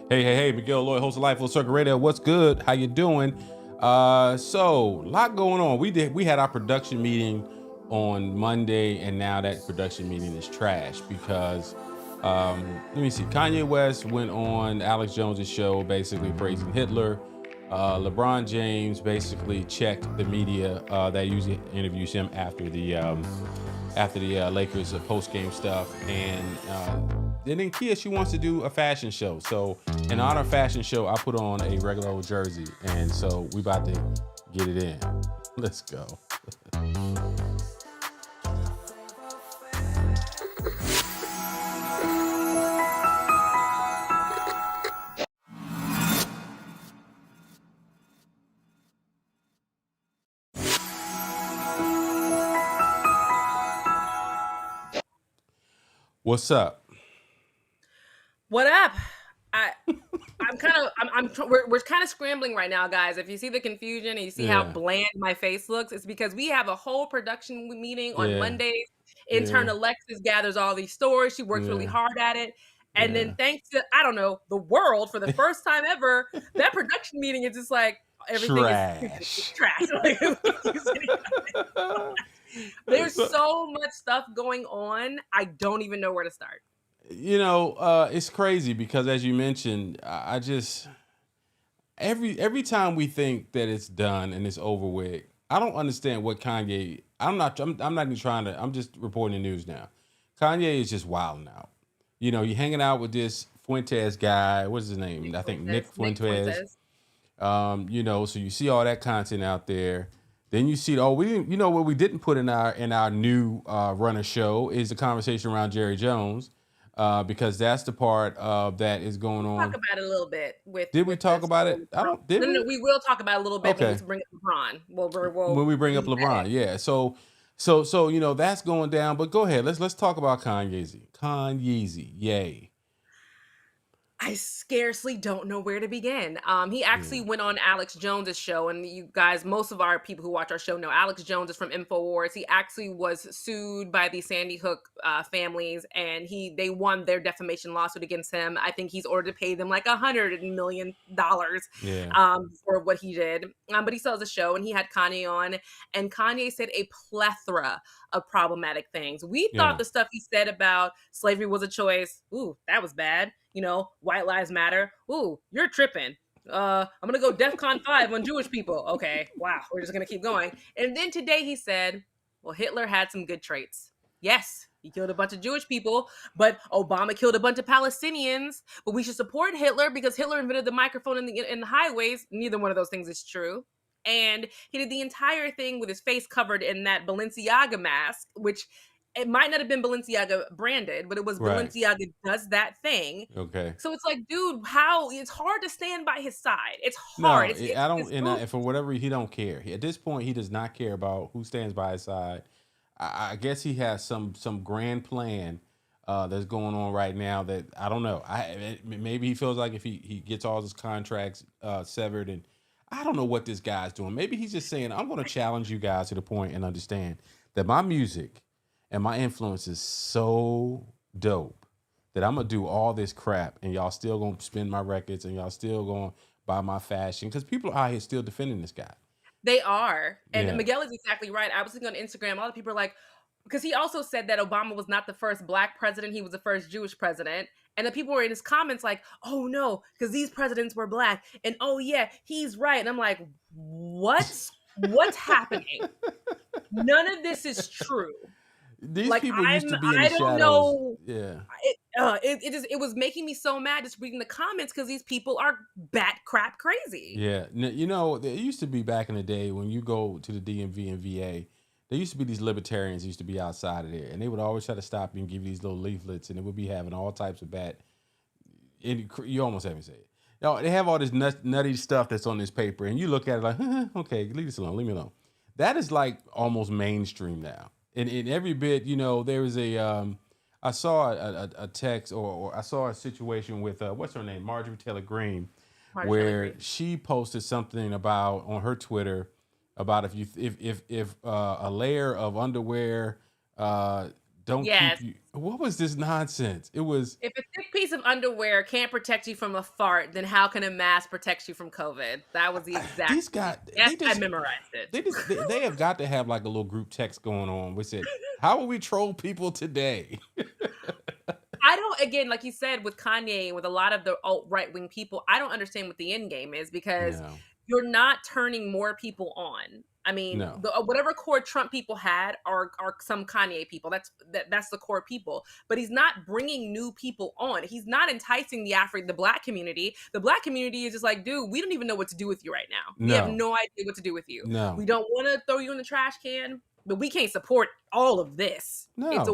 Hey, Miguel Lloyd, host of Life Full Circle Radio. What's good? How you doing? So a lot going on. We had our production meeting on Monday, and now that production meeting is trash because let me see. Kanye West went on Alex Jones's show, basically praising Hitler. LeBron James basically checked the media that usually interviews him after the Lakers post game stuff, and then Kia, she wants to do a fashion show. So in honor of fashion show, I put on a regular old jersey, and so we about to get it in. Let's go. What's up? What up? I we're kind of scrambling right now, guys. If you see the confusion and you see how Yeah, bland my face looks, it's because we have a whole production meeting on yeah, Mondays. Intern yeah, Alexis gathers all these stories. She works really yeah, hard at it. And then yeah. thanks to, I don't know, the world for the first time ever, that production meeting is just like everything is Trash. trash. There's So, so much stuff going on. I don't even know where to start. it's crazy because as you mentioned, I just every time we think that it's done and it's over with, I don't understand what Kanye. I'm not even trying to. I'm just reporting the news now. Kanye is just wilding out. You're hanging out with this Fuentes guy. What's his name? I think Nick Nick Fuentes. Fuentes. So you see all that content out there. Then you see, oh, we didn't. What we didn't put in our new runner show is the conversation around Jerry Jones, because that's the part that is going Talk on. about it a little bit with Did we talk this about whole it? I LeBron. don't. Did No, we? we will talk about it a little bit when we Okay. bring up LeBron. When We'll we bring up weave that in. LeBron, yeah. So that's going down. But go ahead. Let's talk about Kanye's. Kanye's, yay. I scarcely don't know where to begin. He Yeah. actually went on Alex Jones's show, and you guys, most of our people who watch our show know Alex Jones is from Infowars. He actually was sued by the Sandy Hook families, and they won their defamation lawsuit against him. I think he's ordered to pay them like $100 million Yeah. for what he did. But he still has a show, and he had Kanye on, and Kanye said a plethora of problematic things. We thought Yeah. the stuff he said about slavery was a choice. Ooh, that was bad. White lives matter. Ooh, you're tripping. I'm gonna go DEFCON 5 on Jewish people. Okay, wow, we're just gonna keep going. And then today he said, well, Hitler had some good traits. Yes, he killed a bunch of Jewish people, but Obama killed a bunch of Palestinians. But we should support Hitler because Hitler invented the microphone in the highways. Neither one of those things is true. And he did the entire thing with his face covered in that Balenciaga mask, which it might not have been Balenciaga branded, but it was Right. Balenciaga does that thing. Okay. So it's like, dude, how it's hard to stand by his side. It's hard. No, It's I it's don't. this And move. for whatever he don't care. At this point, he does not care about who stands by his side. I guess he has some grand plan that's going on right now that I don't know. Maybe he feels like if he gets all his contracts severed, and I don't know what this guy's doing. Maybe he's just saying, I'm going to challenge you guys to the point and understand that my music and my influence is so dope that I'm gonna do all this crap and y'all still gonna spin my records and y'all still gonna buy my fashion because people are out here still defending this guy. They are. And Yeah, Miguel is exactly right. I was looking on Instagram. A lot of people are like, because he also said that Obama was not the first black president, he was the first Jewish president. And the people were in his comments like, oh no, because these presidents were black. And oh yeah, he's right. And I'm like, what? What's happening? None of this is true. these Like people used to be in the I don't shadows. know. Yeah, It was making me so mad just reading the comments because these people are bat crap crazy. yeah. There used to be back in the day when you go to the DMV and VA. There used to be these libertarians used to be outside of there, and they would always try to stop you and give you these little leaflets, and it would be having all types of bad. You almost haven't said it. No, they have all this nutty stuff that's on this paper, and you look at it like, okay, leave this alone, leave me alone. That is like almost mainstream now. And in every bit, there was I saw a text or I saw a situation with what's her name, Marjorie Taylor Greene, Marjorie Taylor where Greene. she posted something about on her Twitter about if a layer of underwear don't keep Yes. you. What was this nonsense? It was If a thick piece piece of underwear can't protect you from a fart, then how can a mask protect you from COVID? That was the exact. These guys, Yes, I memorized it. they have got to have like a little group text going on. We said, how will we troll people today? I don't, again, like you said, with Kanye and with a lot of the alt right wing people, I don't understand what the end game is because No, you're not turning more people on. I mean, no, whatever core Trump people had are some Kanye people. That's the core people. But he's not bringing new people on. He's not enticing the black community. The black community is just like, dude, we don't even know what to do with you right now. We have no, no idea what to do with you. no, We don't want to throw you in the trash can, but we can't support all of this. no. It's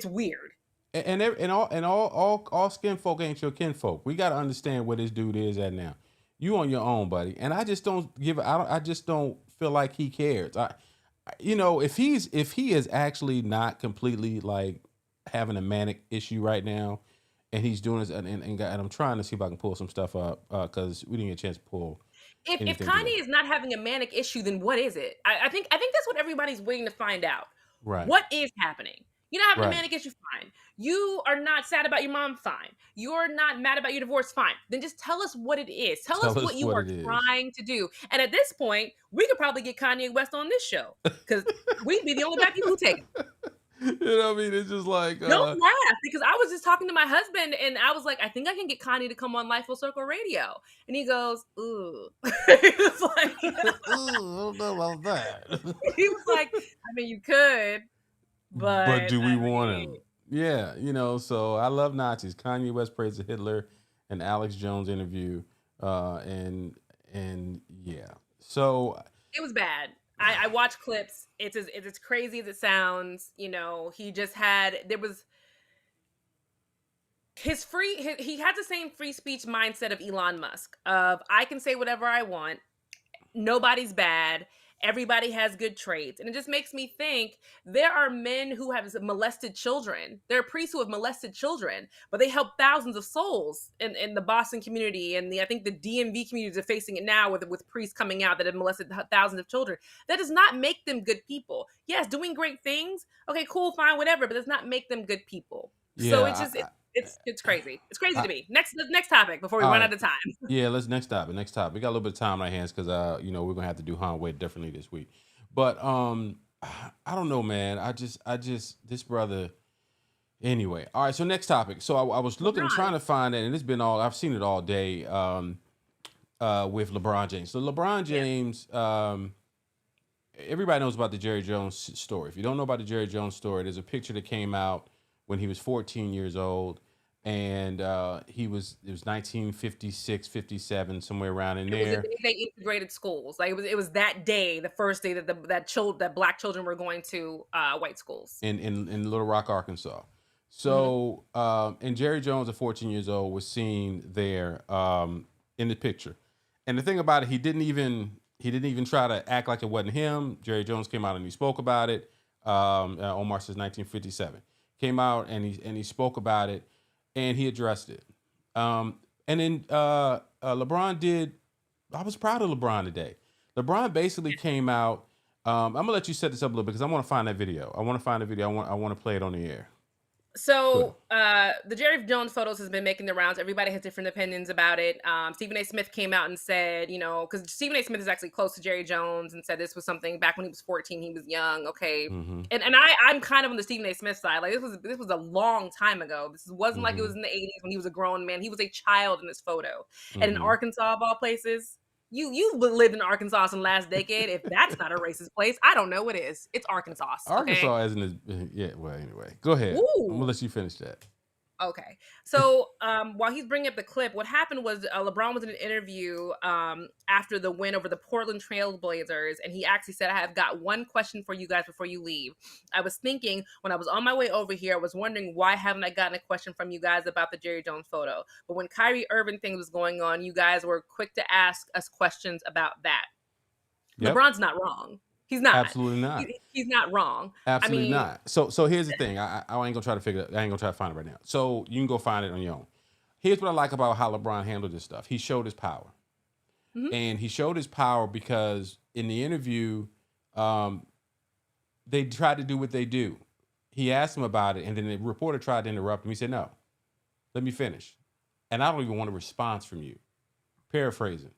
weird. And all skin folk ain't your kinfolk. We got to understand where this dude is at now. You on your own, buddy. And I just don't give. I just don't feel like he cares. If he is actually not completely like having a manic issue right now, and he's doing this, and I'm trying to see if I can pull some stuff up because we didn't get a chance to pull. If anything Kanye today. is not having a manic issue, then what is it? I think that's what everybody's waiting to find out. Right, What is happening? You're not having a right. manic issue, fine. You are not sad about your mom, fine. You're not mad about your divorce, fine. Then just tell us what it is. Tell us Tell what us you what are it is. trying to do. And at this point, we could probably get Kanye West on this show because we'd be the only black people who take it. You know what I mean? It's just like Don't laugh because I was just talking to my husband and I was like, I think I can get Kanye to come on Life Full Circle Radio. And he goes, ooh. He was like, I don't know about that. he was like, I mean, you could, But but do we I want mean, him? Yeah, so I love Nazis. Kanye West praised Hitler, an Alex Jones interview, and yeah. So it was bad. I watched clips. It's as crazy as it sounds. He just had there was he had the same free speech mindset of Elon Musk of I can say whatever I want. Nobody's bad. Everybody has good traits. And it just makes me think there are men who have molested children. There are priests who have molested children, but they help thousands of souls in the Boston community. And I think the DMV communities are facing it now with priests coming out that have molested thousands of children. That does not make them good people. Yes, doing great things. Okay, cool, fine, whatever, but does not make them good people. So it's yeah, just, it's crazy. It's crazy I, to me. Next topic before we all run right. out of time. Yeah, let's next topic. Next topic. We got a little bit of time on our hands because we're gonna have to do Han way differently this week. But I don't know, man. I just this brother. Anyway, all right. So next topic. So I was looking, LeBron. trying to find it, and it's been I've seen it all day. With LeBron James. So LeBron Yeah. James. Everybody knows about the Jerry Jones story. If you don't know about the Jerry Jones story, there's a picture that came out when he was 14 years old. And it was 1956, 57, somewhere around in It was the there. day they integrated schools. Like it was that day, the first day that that black children were going to white schools. in Little Rock, Arkansas. Hmm. So, and Jerry Jones at 14 years old was seen there in the picture. And the thing about it, he didn't even try to act like it wasn't him. Jerry Jones came out and he spoke about it. Omar says 1957 came out and he spoke about it and he addressed it. And then LeBron did. I was proud of LeBron today. LeBron basically came out. I'm gonna let you set this up a little bit because I want to find that video. I want to play it on the air. Good. So the Jerry Jones photos has been making the rounds. Everybody has different opinions about it. Stephen A. Smith came out and said, because Stephen A. Smith is actually close to Jerry Jones and said this was something back when he was 14, he was young. Okay. Mm-hmm. And I'm kind of on the Stephen A. Smith side. Like this was a long time ago. This wasn't like it was in the 80s when he was a grown man. He was a child in this photo. And in Mm-hmm. Arkansas, of all places, you lived in Arkansas in the last decade. If that's not a racist place, I don't know what is. It's Arkansas. Okay. Arkansas isn't as yeah. Well, anyway, go ahead. I'm gonna Ooh. let you finish that. Okay. So while he's bringing up the clip, what happened was LeBron was in an interview after the win over the Portland Trail Blazers, and he actually said, I have got one question for you guys before you leave. I was thinking when I was on my way over here, I was wondering why haven't I gotten a question from you guys about the Jerry Jones photo? But when Kyrie Irving thing was going on, you guys were quick to ask us questions about that. Yep. LeBron's not wrong. He's not. Absolutely not. He's not wrong. Absolutely I mean, not. So here's the thing. I ain't gonna try to figure it. I ain't gonna try to find it right now. So you can go find it on your own. Here's what I like about how LeBron handled this stuff. He showed his power, and he showed his power because in the interview, they tried to do what they do. He asked him about it, and then the reporter tried to interrupt him. He said no. Let me finish. And I don't even want a response from you. Paraphrasing.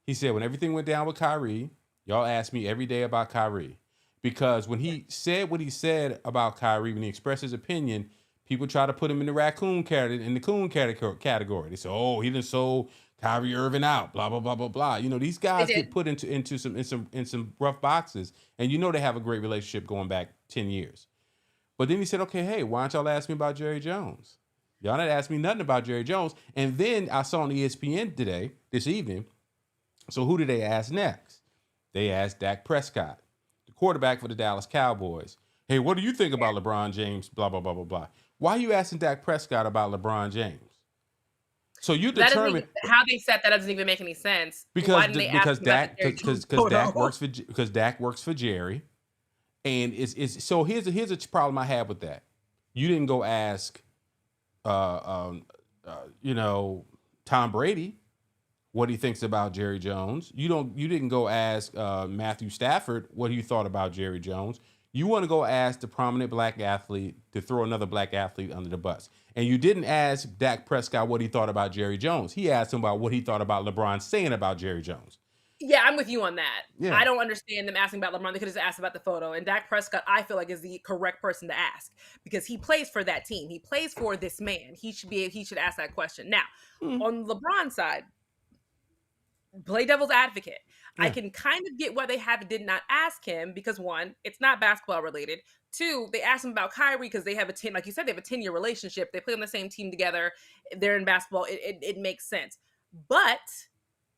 He said, when everything went down with Kyrie, y'all asked me every day about Kyrie. Because when he said what he said about Kyrie, when he expressed his opinion, people try to put him in the raccoon category, in the coon category. They say, oh, he done sold Kyrie Irving out, blah, blah, blah, blah, blah. You know, these guys get put into some rough boxes, and you know they have a great relationship going back 10 years. But then he said, okay, hey, why don't y'all ask me about Jerry Jones? Y'all not ask me nothing about Jerry Jones. And then I saw on ESPN this evening, so who did they ask next? They asked Dak Prescott, the quarterback for the Dallas Cowboys. Hey, what do you think about LeBron James? Blah, blah, blah, blah, blah. Why are you asking Dak Prescott about LeBron James? So you determine how they said that doesn't even make any sense. Because Dak works for Jerry, and it's so here's a problem I have with that. You didn't go ask, Tom Brady what he thinks about Jerry Jones. You didn't go ask Matthew Stafford what he thought about Jerry Jones. You want to go ask the prominent black athlete to throw another black athlete under the bus. And you didn't ask Dak Prescott what he thought about Jerry Jones. He asked him about what he thought about LeBron saying about Jerry Jones. Yeah, I'm with you on that. Yeah. I don't understand them asking about LeBron. They could have just asked about the photo. And Dak Prescott, I feel like, is the correct person to ask because he plays for that team. He plays for this man. He should ask that question. Now, on LeBron's side, play devil's advocate. Yeah. I can kind of get why they did not ask him because one, it's not basketball related. Two, they asked him about Kyrie because they have a 10, like you said, they have a 10-year relationship. They play on the same team together. They're in basketball. It makes sense. But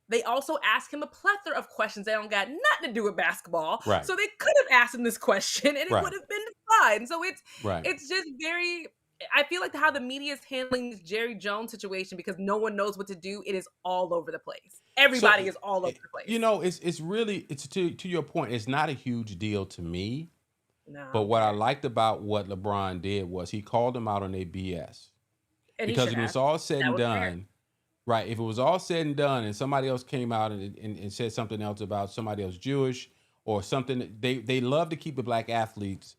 they also asked him a plethora of questions that don't got nothing to do with basketball. Right. So they could have asked him this question and it would have been fine. So it's just very, I feel like how the media is handling this Jerry Jones situation because no one knows what to do. It is all over the place. Everybody is all over the place. You know, it's really to your point. It's not a huge deal to me. No. But what I liked about what LeBron did was he called them out on their BS. And because if it's all said and done, right? If it was all said and done, and somebody else came out and said something else about somebody else Jewish or something, they love to keep the black athletes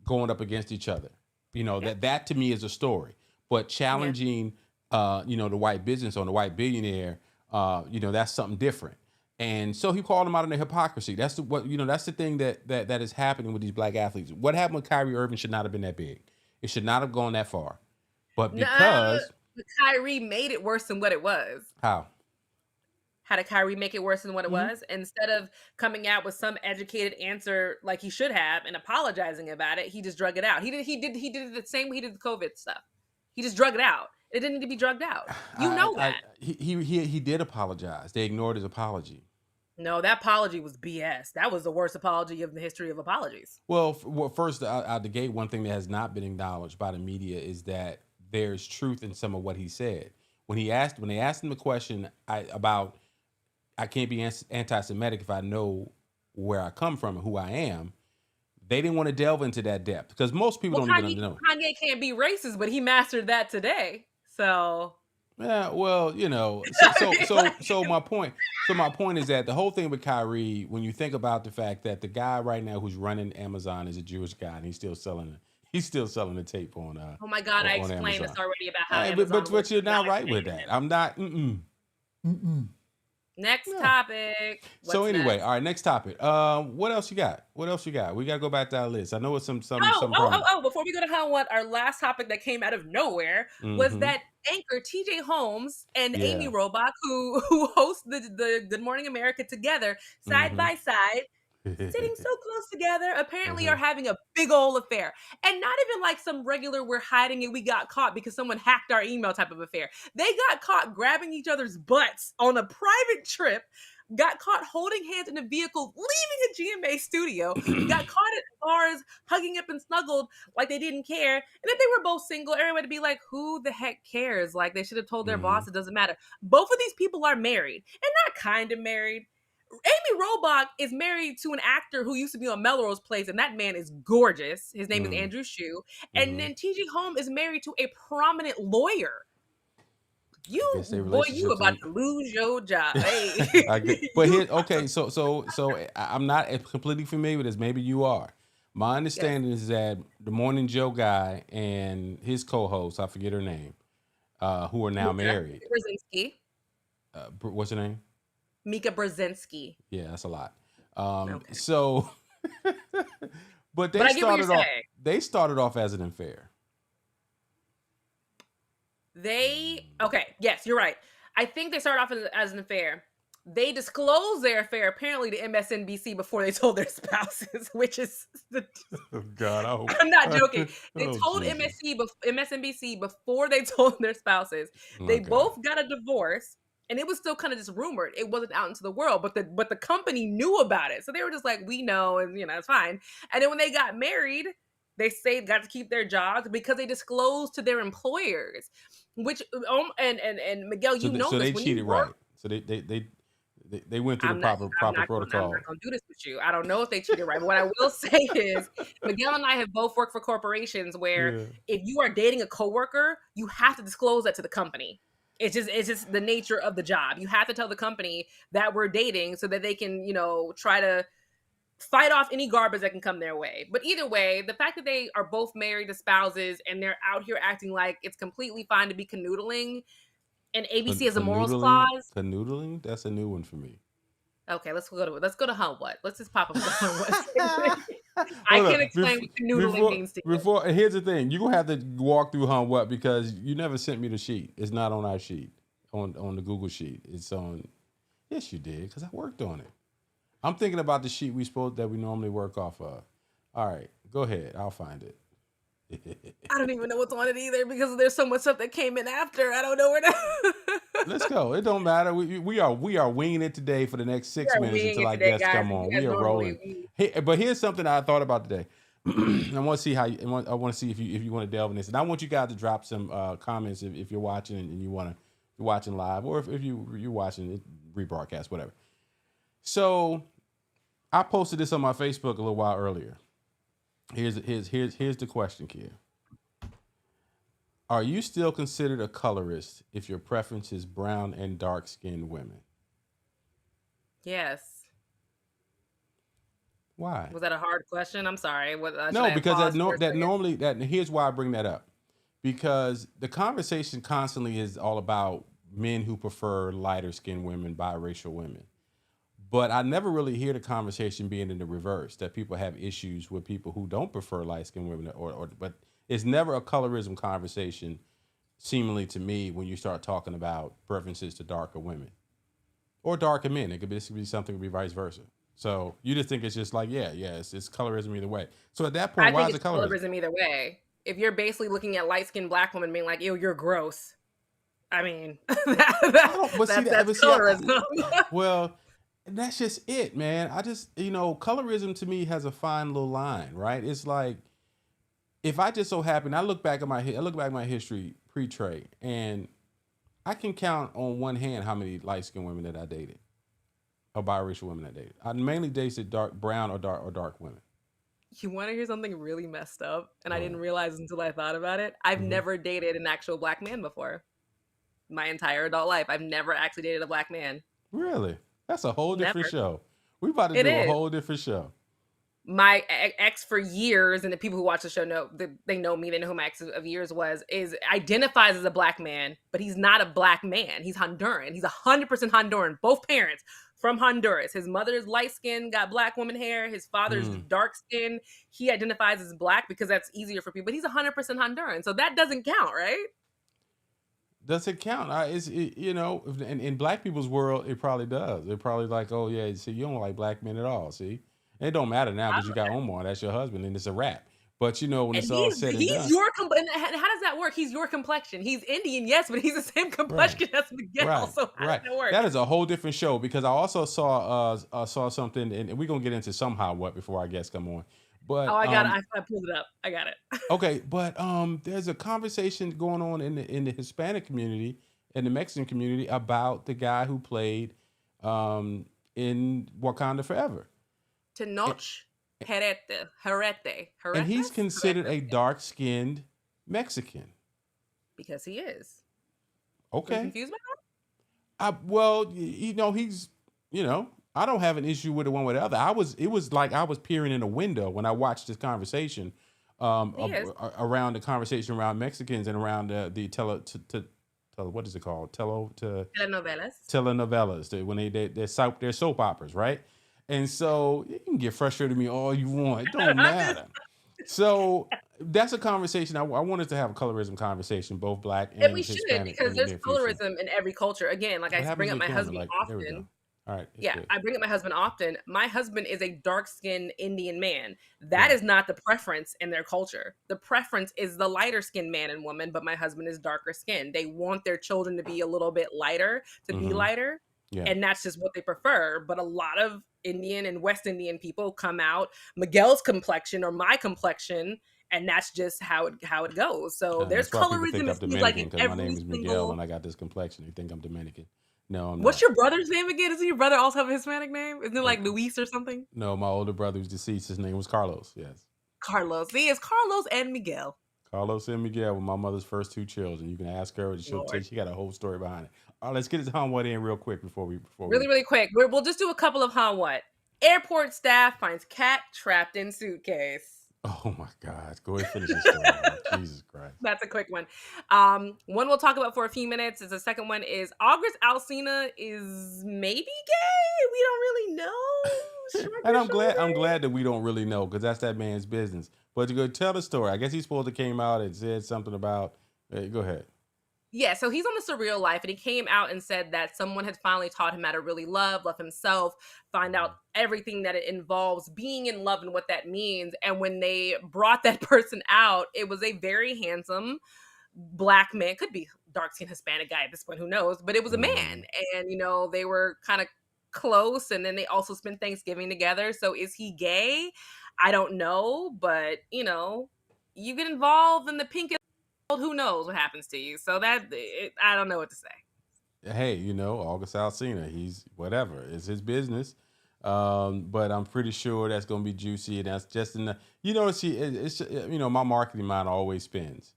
going up against each other. You know, that to me is a story. But challenging, the white business or the white billionaire, that's something different. And so he called them out on their hypocrisy. That's the thing that is happening with these black athletes. What happened with Kyrie Irving should not have been that big. It should not have gone that far. But because Kyrie made it worse than what it was. How? How did Kyrie make it worse than what it was? Instead of coming out with some educated answer like he should have and apologizing about it, he just drug it out. He did it the same way he did the COVID stuff. He just drug it out. It didn't need to be drugged out. He did apologize. They ignored his apology. No, that apology was BS. That was the worst apology of the history of apologies. Well, first out the gate, one thing that has not been acknowledged by the media is that there's truth in some of what he said. When they asked him the question about I can't be anti-Semitic if I know where I come from and who I am, they didn't want to delve into that depth because most people don't even know. Kanye can't be racist, but he mastered that today. So yeah, well, so my point is that the whole thing with Kyrie, when you think about the fact that the guy right now who's running Amazon is a Jewish guy and he's still selling the tape on oh my God, I explained this already about how Amazon but you're not right with that. I'm not Next topic. So anyway, all right, next topic. What else you got? We gotta go back to our list. I know it's some. Before we go to what our last topic that came out of nowhere was that anchor TJ Holmes and Amy Ribalko, who host the Good Morning America together, side by side, sitting so close together, apparently are having a big old affair. And not even like some regular we're hiding it, we got caught because someone hacked our email type of affair. They got caught grabbing each other's butts on a private trip, got caught holding hands in a vehicle, leaving a GMA studio, got caught at bars, hugging up and snuggled like they didn't care. And if they were both single, everybody would be like, who the heck cares? Like they should have told their boss it doesn't matter. Both of these people are married and not kind of married. Amy Ribalko is married to an actor who used to be on Melrose Place, and that man is gorgeous. His name is Andrew Shue. And then TJ Holmes is married to a prominent lawyer. You about to lose your job. Hey. So I'm not completely familiar with this. Maybe you are. My understanding is that the Morning Joe guy and his co-host, I forget her name, who are now married. Brzezinski. What's her name? Mika Brzezinski. Yeah, that's a lot. Okay. So, but But I get what you're saying. They started off as an affair. Yes, you're right. I think they started off as an affair. They disclosed their affair apparently to MSNBC before they told their spouses, which is Oh God, I'm not joking. They Oh, told Jesus. MSNBC before they told their spouses. They Okay. both got a divorce, and it was still kind of just rumored. It wasn't out into the world, but the company knew about it, so they were just like, "We know," and it's fine. And then when they got married, they got to keep their jobs because they disclosed to their employers. Which and Miguel, So, this they when cheated, you work. right? So they went through the I'm not, proper I'm protocol. not gonna do this with you. I don't know if they cheated right, but what I will say is Miguel and I have both worked for corporations where Yeah. if you are dating a coworker, you have to disclose that to the company. It's just the nature of the job. You have to tell the company that we're dating so that they can, try to fight off any garbage that can come their way. But either way, the fact that they are both married to spouses and they're out here acting like it's completely fine to be canoodling and ABC has a morals clause. Canoodling? That's a new one for me. Okay, let's go to Hunt What. Let's just pop up the Hunt What. I Hold can up. explain what canoodling means to you. Before, here's the thing. You're gonna have to walk through what because you never sent me the sheet. It's not on our sheet. On the Google sheet. It's on. Yes, you did, because I worked on it. I'm thinking about the sheet that we normally work off of. All right, go ahead. I'll find it. I don't even know what's on it either because there's so much stuff that came in after. I don't know where to. Let's go. It don't matter. We are winging it today for the next 6 minutes until our Today, guests guys. come on. You guys We are rolling. Hey, but here's something I thought about today. I want to see I want to see if you want to delve in this, and I want you guys to drop some comments if you're watching and you're watching live, or if you're watching it rebroadcast, whatever. So I posted this on my Facebook a little while earlier. Here's the question, Kia. Are you still considered a colorist if your preference is brown and dark-skinned women? Yes. Why? Was that a hard question? I'm sorry. No, because here's why I bring that up. Because the conversation constantly is all about men who prefer lighter-skinned women, biracial women. But I never really hear the conversation being in the reverse, that people have issues with people who don't prefer light-skinned women, but it's never a colorism conversation, seemingly to me, when you start talking about preferences to darker women or darker men. It could be something, could be vice versa. So you just think it's just like, it's colorism either way. So at that point, why is it colorism either way? If you're basically looking at light-skinned black women being like, ew, you're gross. I mean, that's colorism. Well, that's just it, man. I just, colorism to me has a fine little line, right? It's like, if I just so happen, I look back at my history pre-Trey, and I can count on one hand how many light-skinned women that I dated, or biracial women I dated. I mainly dated brown or dark women. You want to hear something really messed up? And I didn't realize until I thought about it. I've never dated an actual black man before. My entire adult life, I've never actually dated a black man. Really? That's a whole different show. We about to do a whole different show. My ex for years, and the people who watch the show know they know me. They know who my ex of years identifies as a black man, but he's not a black man. He's Honduran. He's 100% Honduran. Both parents from Honduras. His mother's light skin, got black woman hair. His father's dark skin. He identifies as black because that's easier for people. But he's 100% Honduran, so that doesn't count, right? Does it count? In black people's world, it probably does. They're probably like, oh yeah, see, you don't like black men at all. See, and it don't matter now because you got Omar, that's your husband, and it's a wrap. But when it's all said and done, he's your and how does that work? He's your complexion. He's Indian, yes, but he's the same complexion as Miguel. Right. So how does that work? That is a whole different show, because I also saw something, and we're gonna get into somehow what before our guests come on. But I got it. I pulled it up. I got it. Okay, but there's a conversation going on in the Hispanic community and the Mexican community about the guy who played in Wakanda Forever. Tenoch Huerta. And he's considered a dark-skinned Mexican. Because he is. Okay. Are you confused by that? Well, he's, I don't have an issue with it one way or the other. It was like I was peering in a window when I watched this conversation around the conversation around Mexicans and around the what is it called? Telenovelas. Telenovelas. When they're soap operas, right? And so you can get frustrated with me all you want. It don't I'm just matter. So that's a conversation. I wanted to have a colorism conversation, both black and we and should Hispanic, because in the there's near future. colorism in every culture. Again, like What I happens bring to up the my camera? husband Like, there we go. often. All right, it's Yeah, good. I bring up my husband often. My husband is a dark-skinned Indian man. That Right. is not the preference in their culture. The preference is the lighter-skinned man and woman, but my husband is darker skinned. They want their children to be a little bit lighter, to be Mm-hmm. lighter, Yeah. and that's just what they prefer. But a lot of Indian and West Indian people come out Miguel's complexion or my complexion, and that's just how it goes. So there's That's why people think colorism. I'm It seems like Dominican in because my every name is Miguel single. and I got this complexion. They think I'm Dominican. No, I'm What's not. your brother's name again? Doesn't your brother also have a Hispanic name? Isn't it Uh, like Luis or something? no, my older brother who's deceased, his name was Carlos. Yes. Carlos. See, it's Carlos and Miguel. Carlos and Miguel were my mother's first two children. You can ask her; she'll tell Lord. you. She got a whole story behind it. All right, let's get this what in real quick before Really, we. really quick. We'll just do a couple of what? Airport staff finds cat trapped in suitcase. Oh my God! Go ahead, finish your story. Jesus Christ. That's a quick one. One we'll talk about for a few minutes. Is the second one is August Alsina is maybe gay. We don't really know. Shrug And your I'm shoulders. glad that we don't really know because that's that man's business. But to go tell the story, I guess he's supposed to came out and said something about. Hey, go ahead. Yeah, so he's on the surreal life, and he came out and said that someone had finally taught him how to really love himself, find out everything that it involves being in love and what that means. And when they brought that person out, it was a very handsome black man, could be dark skinned Hispanic guy at this point, who knows? But it was a Mm-hmm. man, and they were kind of close, and then they also spent Thanksgiving together. So is he gay? I don't know, but you get involved in the pink who knows what happens to you. So I don't know what to say. Hey, August Alsina, he's whatever. It's his business. But I'm pretty sure that's going to be juicy. And that's just enough. My marketing mind always spins.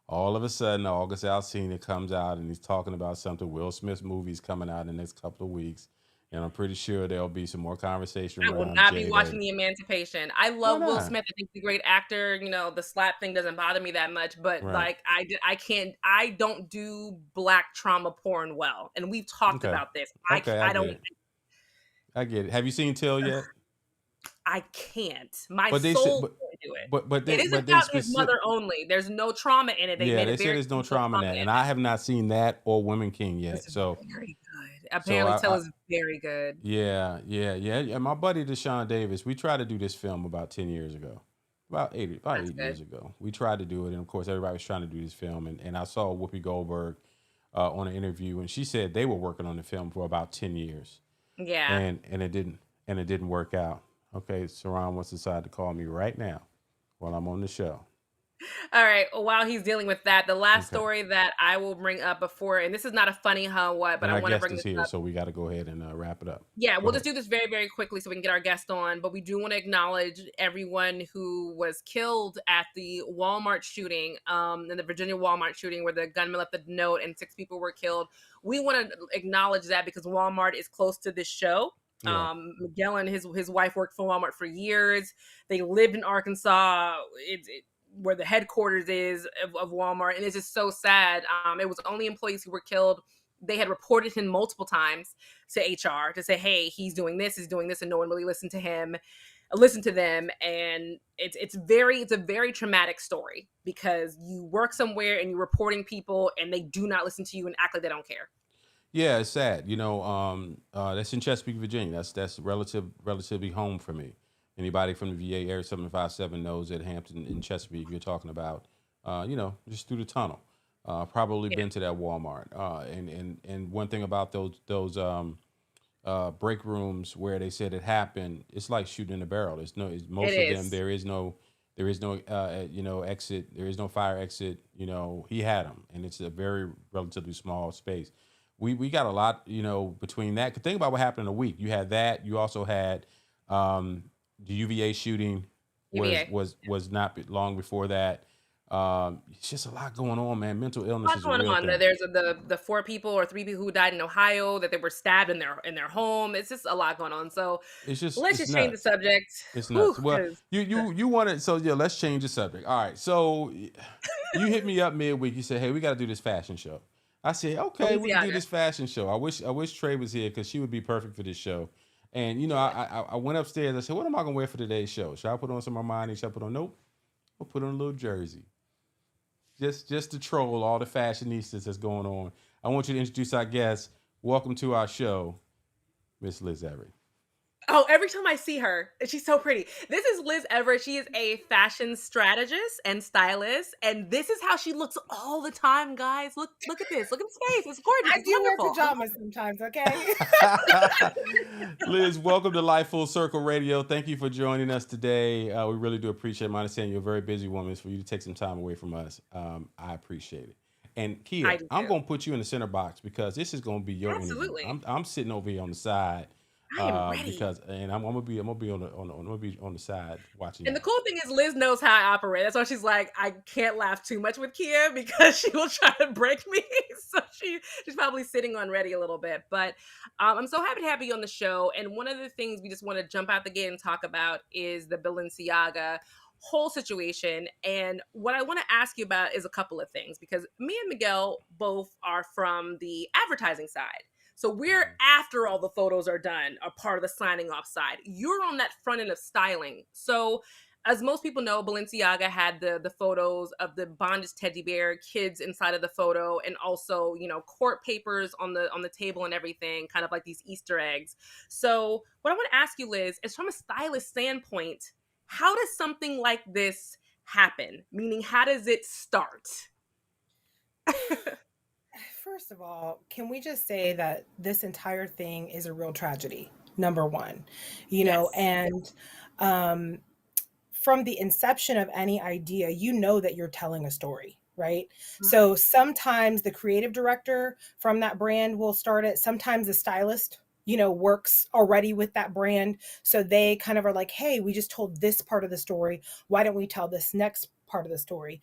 All of a sudden, August Alsina comes out and he's talking about something. Will Smith's movie's coming out in the next couple of weeks. And I'm pretty sure there'll be some more conversation I will around not be Jada. watching The Emancipation. I Why love Will not? Smith. I think he's a great actor. The slap thing doesn't bother me that much, but Right. like I can't. I don't do black trauma porn well, and we've talked Okay. about this. Okay, I I get don't. it. I get it. Have you seen Till yet? I can't. My But they said, soul can't do it. It is but they about his specific. mother only. There's no trauma in it. They Yeah, made they it said very there's no clear, no trauma in trauma that, in and it. I have not seen that or Women King yet. It's So, very good. so Apparently, Till is very good. yeah. And my buddy Deshaun Davis, we tried to do this film about 10 years ago, about That's 8 years good. ago. We tried to do it, and of course, everybody was trying to do this film, and I saw Whoopi Goldberg on an interview, and she said they were working on the film for about 10 years, Yeah. and it didn't work out. Okay, Saran wants to decide to call me right now while I'm on the show. All right. Well, while he's dealing with that, the last Okay. story that I will bring up before, and this is not a funny what, but And I our want to guest bring is this here, up. so we got to go ahead and wrap it up. Yeah, Go we'll just ahead. do this very, very quickly so we can get our guest on. But we do want to acknowledge everyone who was killed at the Walmart shooting, in the Virginia Walmart shooting, where the gunman left a note and 6 people were killed. We want to acknowledge that because Walmart is close to this show. Yeah. Miguel and his wife worked for Walmart for years. They lived in Arkansas. Where the headquarters is of Walmart, and it's just so sad. It was only employees who were killed. They had reported him multiple times to HR to say, "Hey, he's doing this, and no one really listened to him, listened to them." And it's a very traumatic story because you work somewhere and you're reporting people, and they do not listen to you and act like they don't care. Yeah, it's sad. That's in Chesapeake, Virginia. That's relatively home for me. Anybody from the VA Area 757 knows that Hampton and Chesapeake you're talking about. Just through the tunnel. Probably Yeah, been to that Walmart. And one thing about those break rooms where they said it happened, it's like shooting in a barrel. it Most of them is. there is no exit. There is no fire exit. He had them, and it's a very relatively small space. We got a lot, between that. Think about what happened in a week. You had that. You also had um, the UVA shooting was UVA. was was not long before that. It's just a lot going on, man. Mental illness What's is a going real on? thing. There's the 4 people or 3 people who died in Ohio that they were stabbed in their home. It's just a lot going on. So let's It's just change the nuts. subject. It's Whew, nuts. Well, 'cause you wanted, so yeah, let's change the subject. All right. So you hit me up midweek. You said, "Hey, we got to do this fashion show." I said, okay, we can do Balenciaga. this fashion show. I wish Trey was here because she would be perfect for this show. And you know, I went upstairs. I said, what am I gonna wear for today's show? Should I put on some Armani? Should I put on? Nope. I'll put on a little jersey. Just to troll all the fashionistas that's going on. I want you to introduce our guest. Welcome to our show, Miss Liz Everett. Oh, every time I see her, she's so pretty. This is Liz Everett. She is a fashion strategist and stylist, and this is how she looks all the time, guys. Look at this. Look at this face. It's gorgeous. I It's do wear wonderful. pajamas sometimes, okay? Liz, welcome to Life Full Circle Radio. Thank you for joining us today. We really do appreciate it. I understand you're a very busy woman. For you to take some time away from us, I appreciate it. And Kia, I do I'm too. going to put you in the center box because this is going to be your Absolutely. interview. I'm sitting over here on the side. I am ready. Because I'm gonna be on the side watching. And the cool thing is Liz knows how I operate. That's why she's like, I can't laugh too much with Kia because she will try to break me. So she's probably sitting on ready a little bit. But I'm so happy to have you on the show. And one of the things we just want to jump out the gate and talk about is the Balenciaga whole situation. And what I want to ask you about is a couple of things, because me and Miguel both are from the advertising side. So we're after all the photos are done, a part of the signing off side. You're on that front end of styling. So as most people know, Balenciaga had the photos of the bondage teddy bear, kids inside of the photo, and also, you know, court papers on the table and everything, kind of like these Easter eggs. So what I want to ask you, Liz, is from a stylist standpoint, how does something like this happen? Meaning, how does it start? First of all, can we just say that this entire thing is a real tragedy? Number one, you know, and from the inception of any idea, you know that you're telling a story, right? So sometimes the creative director from that brand will start it. Sometimes the stylist, you know, works already with that brand. So they kind of are like, hey, we just told this part of the story. Why don't we tell this next part of the story?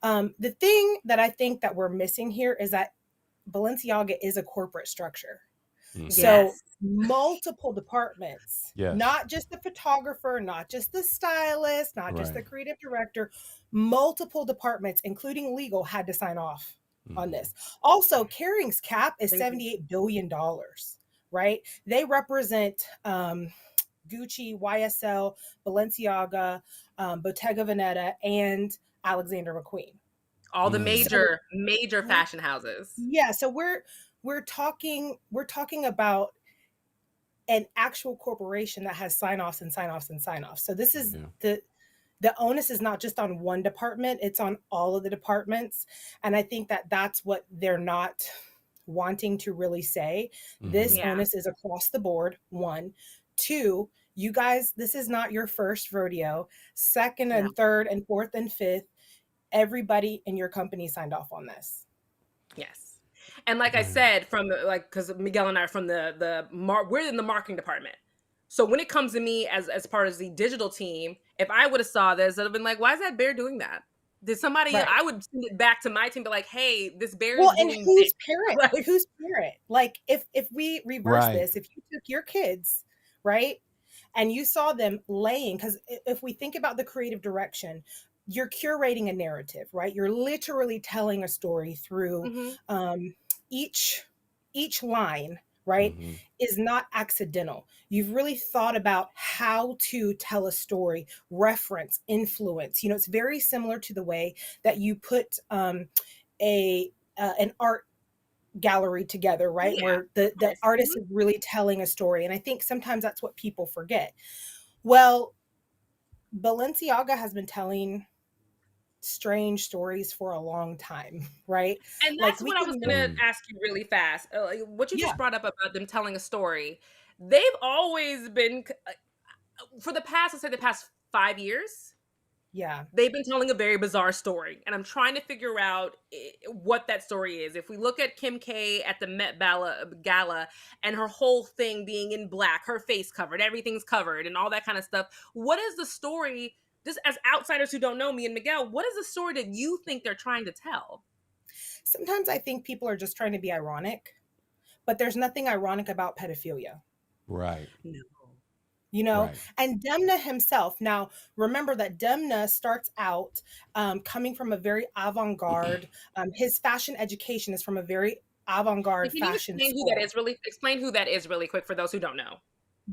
The thing that I think that we're missing here is that Balenciaga is a corporate structure. So multiple departments, not just the photographer, not just the stylist, not just the creative director, multiple departments, including legal, had to sign off on this. Also, Kering's cap is $78 billion, right? They represent Gucci, YSL, Balenciaga, Bottega Veneta, and Alexander McQueen. All the major fashion houses. Yeah, so we're talking about an actual corporation that has sign-offs and sign-offs and sign-offs. So this is the onus is not just on one department, it's on all of the departments. And I think that that's what they're not wanting to really say. This onus is across the board, one. Two, you guys, this is not your first rodeo. Second and third and fourth and fifth, everybody in your company signed off on this. Yes. And like I said, from like, because Miguel and I are from we're in the marketing department. So when it comes to me as part of the digital team, if I would have saw this, I'd have been like, why is that bear doing that? Did somebody, I would send it back to my team, be like, hey, this bear is doing and whose this. parent? Right? Whose parent? Like if we reverse this, if you took your kids, right, and you saw them laying, because if we think about the creative direction, you're curating a narrative, right? You're literally telling a story through each line, right, is not accidental. You've really thought about how to tell a story, reference, influence. You know, it's very similar to the way that you put an art gallery together, right? Where the artist is really telling a story. And I think sometimes that's what people forget. Well, Balenciaga has been telling strange stories for a long time, right? And that's what I was going to ask you really fast. What you just brought up about them telling a story. They've always been, for the past, let's say the past 5 years, they've been telling a very bizarre story. And I'm trying to figure out what that story is. If we look at Kim K at the Met Gala and her whole thing being in black, her face covered, everything's covered and all that kind of stuff. What is the story, just as outsiders who don't know me and Miguel, what is the story that you think they're trying to tell? Sometimes I think people are just trying to be ironic, but there's nothing ironic about pedophilia. Right. No. Right. And Demna himself. Now, remember that Demna starts out coming from a very avant-garde, his fashion education is from a very avant-garde Can you fashion explain who that school. is really? Explain who that is really quick for those who don't know.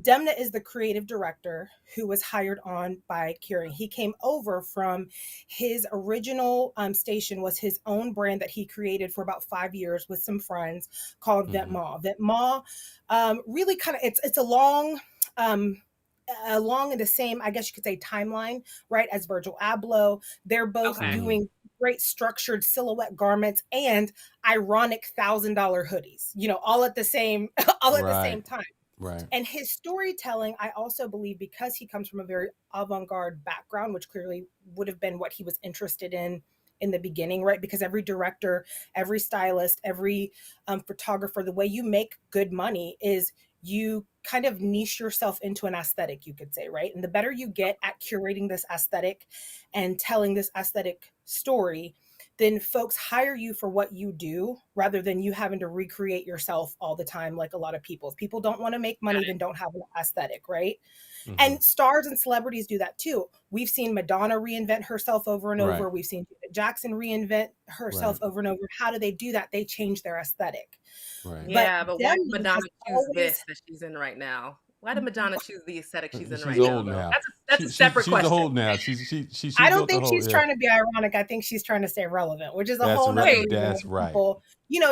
Demna is the creative director who was hired on by Kira. He came over from his original station was his own brand that he created for about 5 years with some friends called Vêtements. Vêtements really kind of it's along in the same, I guess you could say, timeline, right? As Virgil Abloh, they're both Okay. doing great structured silhouette garments and ironic $1,000 hoodies, all at the same all at the Right. same time. Right. And his storytelling, I also believe, because he comes from a very avant-garde background, which clearly would have been what he was interested in the beginning, right? Because every director, every stylist, every photographer, the way you make good money is you kind of niche yourself into an aesthetic, you could say, right? And the better you get at curating this aesthetic and telling this aesthetic story, then folks hire you for what you do rather than you having to recreate yourself all the time like a lot of people. If people don't want to make money, then don't have an aesthetic, right? And stars and celebrities do that too. We've seen Madonna reinvent herself over and over. Right. We've seen Janet Jackson reinvent herself Right. over and over. How do they do that? They change their aesthetic. Right. Yeah, But but why did Demi Madonna has choose always this that she's in right now? Why did Madonna choose the aesthetic she's in She's right now, old though? now. That's a separate She's question. old now. She I don't built a think whole, she's yeah. trying to be ironic. I think she's trying to stay relevant, which is a That's whole nother reason that's why right. people,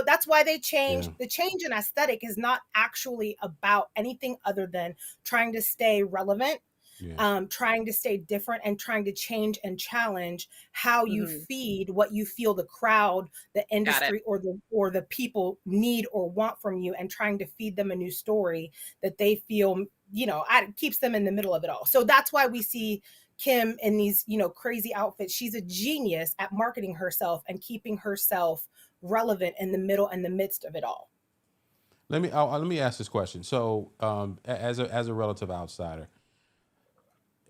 that's why they change. Yeah. The change in aesthetic is not actually about anything other than trying to stay relevant, Yeah. trying to stay different, and trying to change and challenge how you Mhm. feed what you feel the crowd, the Got it. industry, or the people need or want from you, and trying to feed them a new story that they feel, keeps them in the middle of it all. So that's why we see Kim in these, crazy outfits. She's a genius at marketing herself and keeping herself relevant in the middle and the midst of it all. Let me ask this question. So, as a relative outsider,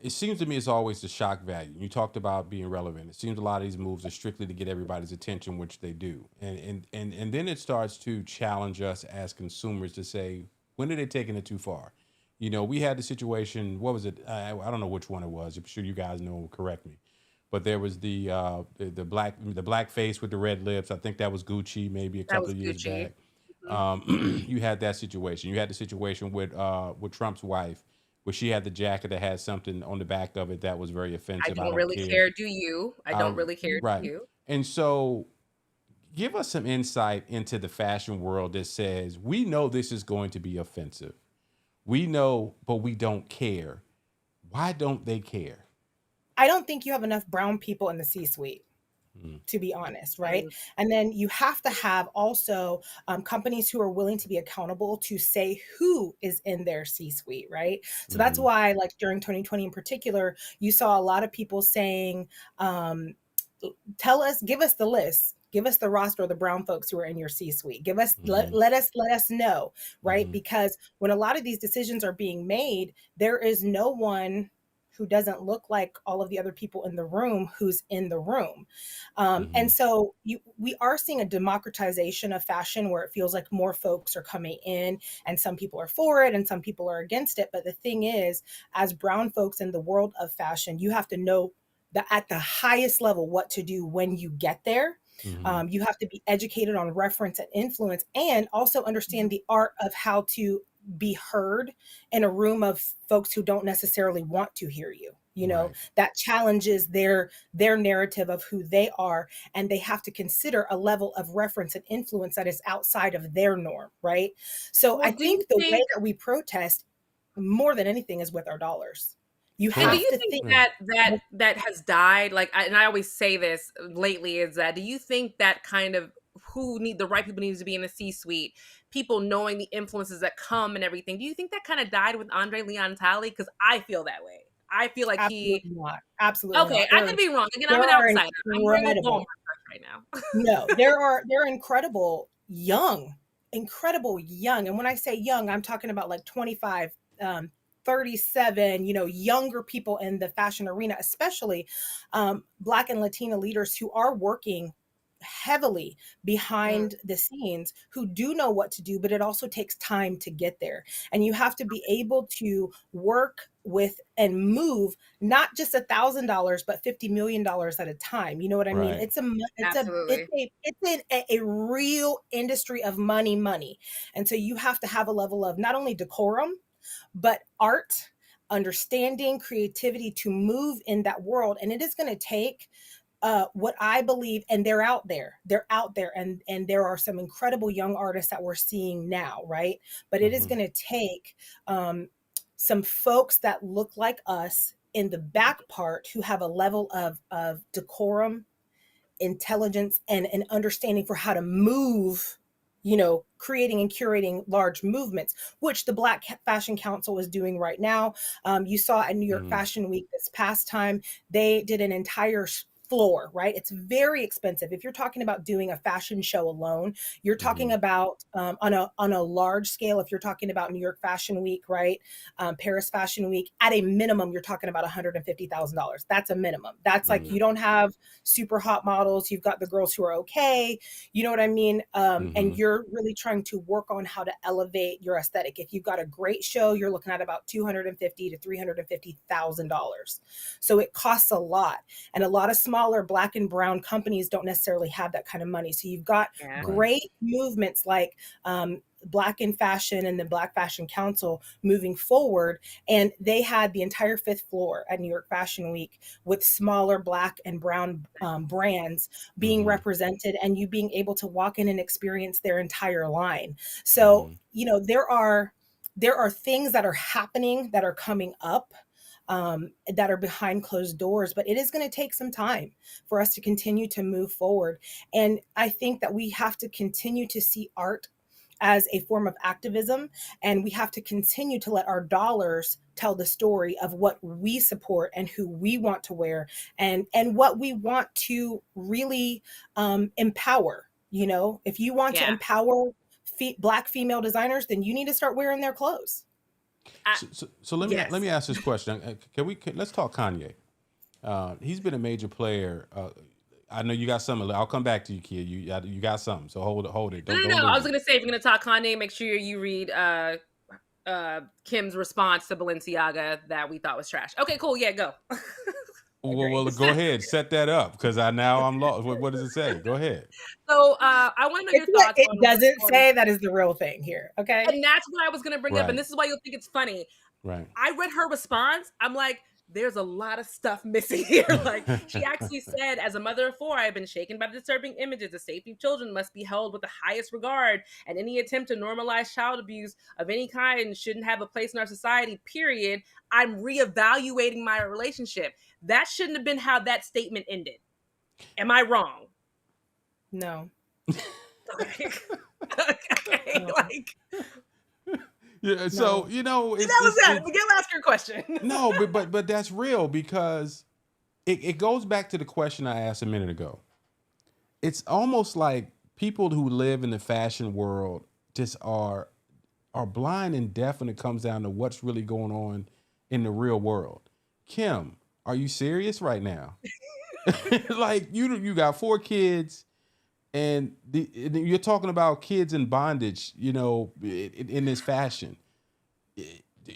it seems to me it's always the shock value. You talked about being relevant. It seems a lot of these moves are strictly to get everybody's attention, which they do, and then it starts to challenge us as consumers to say, when are they taking it too far? We had the situation. What was it? I don't know which one it was. I'm sure you guys know. Correct me. But there was the black face with the red lips. I think that was Gucci, maybe a That couple was of years Gucci. back. Mhm. You had that situation. You had the situation with Trump's wife, where she had the jacket that had something on the back of it that was very I offensive. I don't don't really care. care, do you? I don't really care, do Right. you? And so, give us some insight into the fashion world that says we know this is going to be offensive. We know, but we don't care. Why don't they care? I don't think you have enough brown people in the C-suite, to be honest, right? Mm. And then you have to have also companies who are willing to be accountable to say who is in their C-suite, right? So that's why, like during 2020 in particular, you saw a lot of people saying, give us the list. Give us the roster of the brown folks who are in your C-suite. Let us know, right? Because when a lot of these decisions are being made, there is no one who doesn't look like all of the other people in the room who's in the room. And so we are seeing a democratization of fashion where it feels like more folks are coming in, and some people are for it and some people are against it. But the thing is, as brown folks in the world of fashion, you have to know that at the highest level what to do when you get there. You have to be educated on reference and influence, and also understand the art of how to be heard in a room of folks who don't necessarily want to hear you. Right. That challenges their narrative of who they are, and they have to consider a level of reference and influence that is outside of their norm, right? So I Well, do you think the way think that we protest more than anything is with our dollars. You And do have you to think think. that has died? Like, and I always say this lately is that do you think that kind of the right people needs to be in the C-suite, people knowing the influences that come and everything? Do you think that kind of died with Andre Leon Talley? Because I feel that way. I feel like Absolutely not. Absolutely okay, not. I could be wrong. Again, I'm There an are outsider. I'm wearing a Walmart incredible. shirt right now. No, they're incredible young. And when I say young, I'm talking about like 25, 37, younger people in the fashion arena, especially Black and Latina leaders who are working heavily behind the scenes who do know what to do, but it also takes time to get there. And you have to be able to work with and move not just $1,000 but $50 million at a time. You know what I mean? Right. Absolutely. It's a real industry of money. And so you have to have a level of not only decorum but art, understanding, creativity to move in that world. And it is going to take what I believe, and they're out there, and there are some incredible young artists that we're seeing now, right? But it is Mm-hmm. going to take some folks that look like us in the back part who have a level of decorum, intelligence, and an understanding for how to move, creating and curating large movements, which the Black Fashion Council is doing right now. You saw at New York Mm-hmm. Fashion Week this past time, they did an entire floor, right? It's very expensive. If you're talking about doing a fashion show alone, you're talking about on a large scale. If you're talking about New York Fashion Week, right? Paris Fashion Week, at a minimum, you're talking about $150,000. That's a minimum. That's like, Mm-hmm. you don't have super hot models. You've got the girls who are okay. You know what I mean? And you're really trying to work on how to elevate your aesthetic. If you've got a great show, you're looking at about $250,000 to $350,000. So it costs a lot, and a lot of smaller Black and brown companies don't necessarily have that kind of money. So you've got great movements like Black in Fashion and the Black Fashion Council moving forward. And they had the entire fifth floor at New York Fashion Week with smaller Black and brown brands being represented, and you being able to walk in and experience their entire line. So, there are things that are happening, that are coming up, that are behind closed doors, but it is going to take some time for us to continue to move forward. And I think that we have to continue to see art as a form of activism, and we have to continue to let our dollars tell the story of what we support and who we want to wear, and what we want to really empower. If you want to empower Black female designers, then you need to start wearing their clothes. So let me ask this question. Let's talk Kanye. He's been a major player. I know you got something. I'll come back to you, Kia. You got something. So hold it. Don't No. I was lose it. gonna say, if you're gonna talk Kanye, make sure you read Kim's response to Balenciaga that we thought was trash. Okay, cool. Yeah, go. Well, go ahead. Set that up, because I'm lost. What does it say? Go ahead. So I want to know your thoughts. It doesn't say that is the real thing here. Okay. And that's what I was going to bring up. Right. And this is why you'll think it's funny. Right. I read her response. I'm like, there's a lot of stuff missing here. Like, she actually said, as a mother of four, I have been shaken by the disturbing images. The safety of children must be held with the highest regard, and any attempt to normalize child abuse of any kind shouldn't have a place in our society, period. I'm reevaluating my relationship. That shouldn't have been how that statement ended. Am I wrong? No. Okay. No. Like... Yeah, so that was that. Miguel, ask your question. No, but that's real, because it goes back to the question I asked a minute ago. It's almost like people who live in the fashion world just are blind and deaf when it comes down to what's really going on in the real world. Kim, are you serious right now? Like, you got 4 kids. And you're talking about kids in bondage, in this fashion.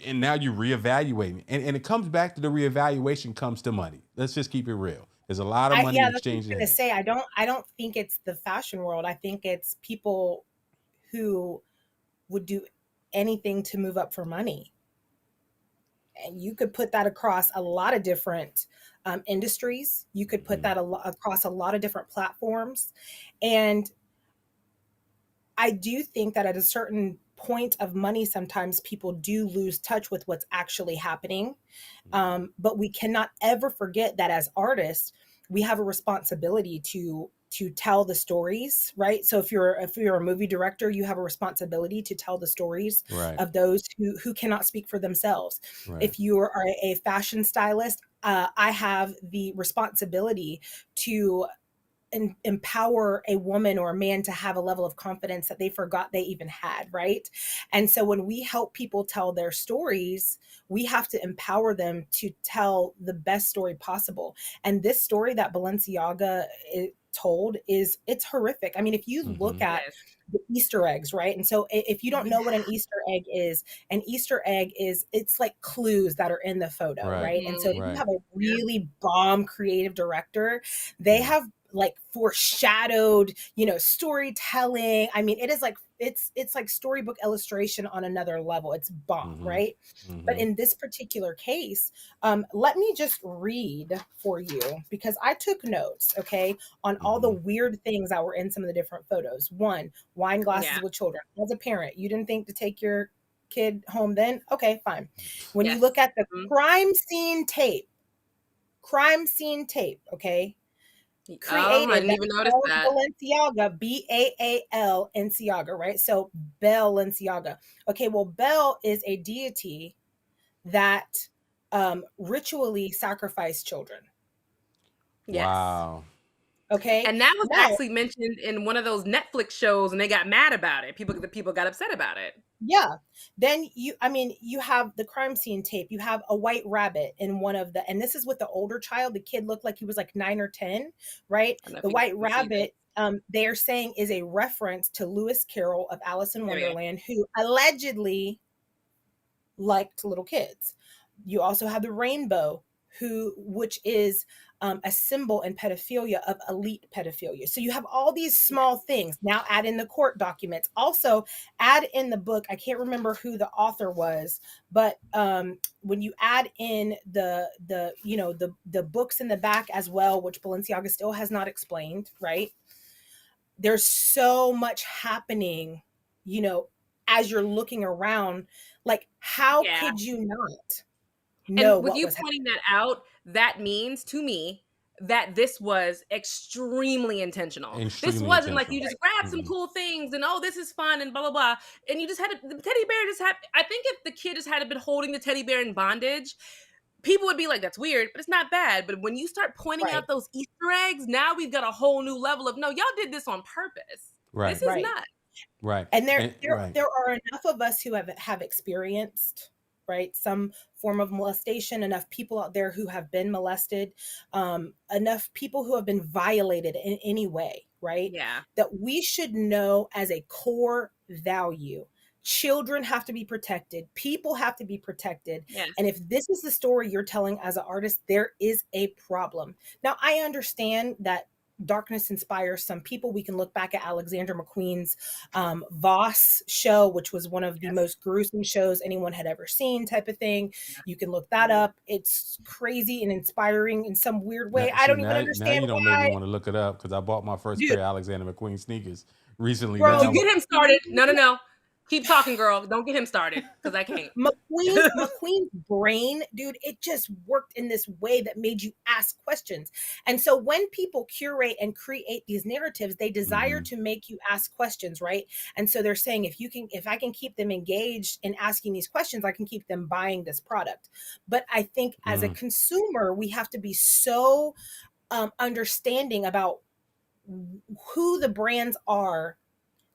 And now you're reevaluating. And it comes back to the reevaluation comes to money. Let's just keep it real. There's a lot of money exchanged. I was going to say, I don't think it's the fashion world. I think it's people who would do anything to move up for money. And you could put that across a lot of different industries. You could put that across a lot of different platforms. And I do think that at a certain point of money, sometimes people do lose touch with what's actually happening. But we cannot ever forget that as artists, we have a responsibility to tell the stories, right? So if you're a movie director, you have a responsibility to tell the stories of those who cannot speak for themselves. Right. If you are a fashion stylist, I have the responsibility to empower a woman or a man to have a level of confidence that they forgot they even had, right? And so when we help people tell their stories, we have to empower them to tell the best story possible. And this story that Balenciaga told it's horrific. I mean, if you look at Yes. the Easter eggs, right? And so if you don't know what an Easter egg is, it's like clues that are in the photo, Right. right? And so if you Right. have a really bomb creative director, they have like foreshadowed, storytelling. I mean, it is like it's like storybook illustration on another level. It's bomb, right? But in this particular case, let me just read for you because I took notes, okay, on all the weird things that were in some of the different photos. One, wine glasses with children. As a parent, you didn't think to take your kid home then? Okay, fine. When you look at the crime scene tape, okay, I created didn't even notice that. Balenciaga, Balenciaga, right? So Balenciaga. Okay, well, Bel is a deity that ritually sacrificed children. Yes. Wow. Okay. And that was Now, actually mentioned in one of those Netflix shows, and they got mad about it. The people got upset about it. yeah. Then you have the crime scene tape. You have a white rabbit in one of the, and this is with the older child. The kid looked like he was like 9 or 10, right? The white rabbit, they are saying is a reference to Lewis Carroll of Alice in Wonderland, who allegedly liked little kids. You also have the rainbow, which is a symbol in pedophilia of elite pedophilia. So you have all these small things. Now add in the court documents. Also add in the book. I can't remember who the author was, but when you add in the books in the back as well, which Balenciaga still has not explained, right? There's so much happening, as you're looking around. Like, how could you not know And with what you was happening? pointing that out, that means to me that this was extremely intentional. This Extremely wasn't like you intentional. just grabbed some cool things and this is fun and blah blah blah, and you just had the teddy bear just had. I think if the kid just had been holding the teddy bear in bondage, people would be like, "That's weird," but it's not bad. But when you start pointing Right. out those Easter eggs, now we've got a whole new level of no, y'all did this on purpose. Right. This is Right. nuts. Right. And there right. are enough of us who have experienced, right, some form of molestation, enough people out there who have been molested, enough people who have been violated in any way, right? Yeah. That we should know as a core value. Children have to be protected. People have to be protected. Yes. And if this is the story you're telling as an artist, there is a problem. Now, I understand that darkness inspires some people. We can look back at Alexander McQueen's Voss show, which was one of the most gruesome shows anyone had ever seen, type of thing. You can look that up. It's crazy and inspiring in some weird way. I don't even understand now you don't make why. me want to look it up because I bought my first pair of Alexander McQueen sneakers recently. Bro, You get him started. No. Keep talking, girl. Don't get him started because I can't. McQueen's brain, dude, it just worked in this way that made you ask questions. And so when people curate and create these narratives, they desire to make you ask questions, right? And so they're saying if I can keep them engaged in asking these questions, I can keep them buying this product. But I think as a consumer, we have to be so understanding about who the brands are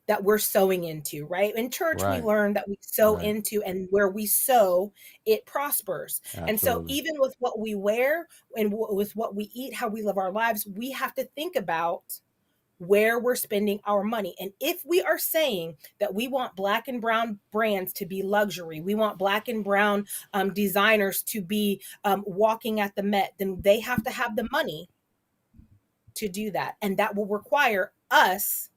that we're sowing into, right? In church, we learn that we sow into, and where we sow, it prospers. Absolutely. And so even with what we wear and with what we eat, how we live our lives, we have to think about where we're spending our money. And if we are saying that we want Black and brown brands to be luxury, we want Black and brown designers to be walking at the Met, then they have to have the money to do that. And that will require us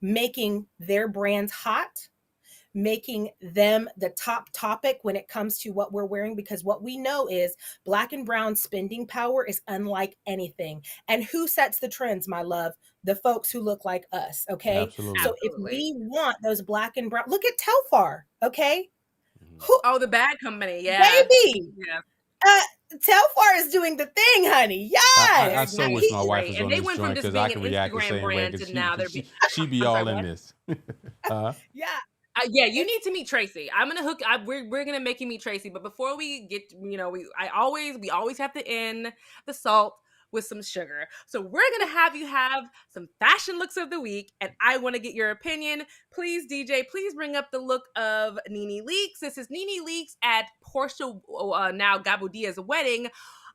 making their brands hot, making them the top topic when it comes to what we're wearing, because what we know is Black and brown spending power is unlike anything. And who sets the trends, my love? The folks who look like us, okay? Absolutely. So if we want those Black and brown, look at Telfar, okay? The bag company, yeah. Baby! Yeah. Telfar is doing the thing, honey. Yes. I so wish my wife was and on they this went from joint just because I being can an react the Instagram same way brand because to now they're she be all in this. Yeah. Yeah, you need to meet Tracy. I'm gonna we're gonna make you meet Tracy. But before we get, we always have to end the salt with some sugar. So we're gonna have you have some fashion looks of the week, and I want to get your opinion. Please, DJ, please bring up the look of Nene Leakes. This is Nene Leakes at Portia now Gabudia's wedding.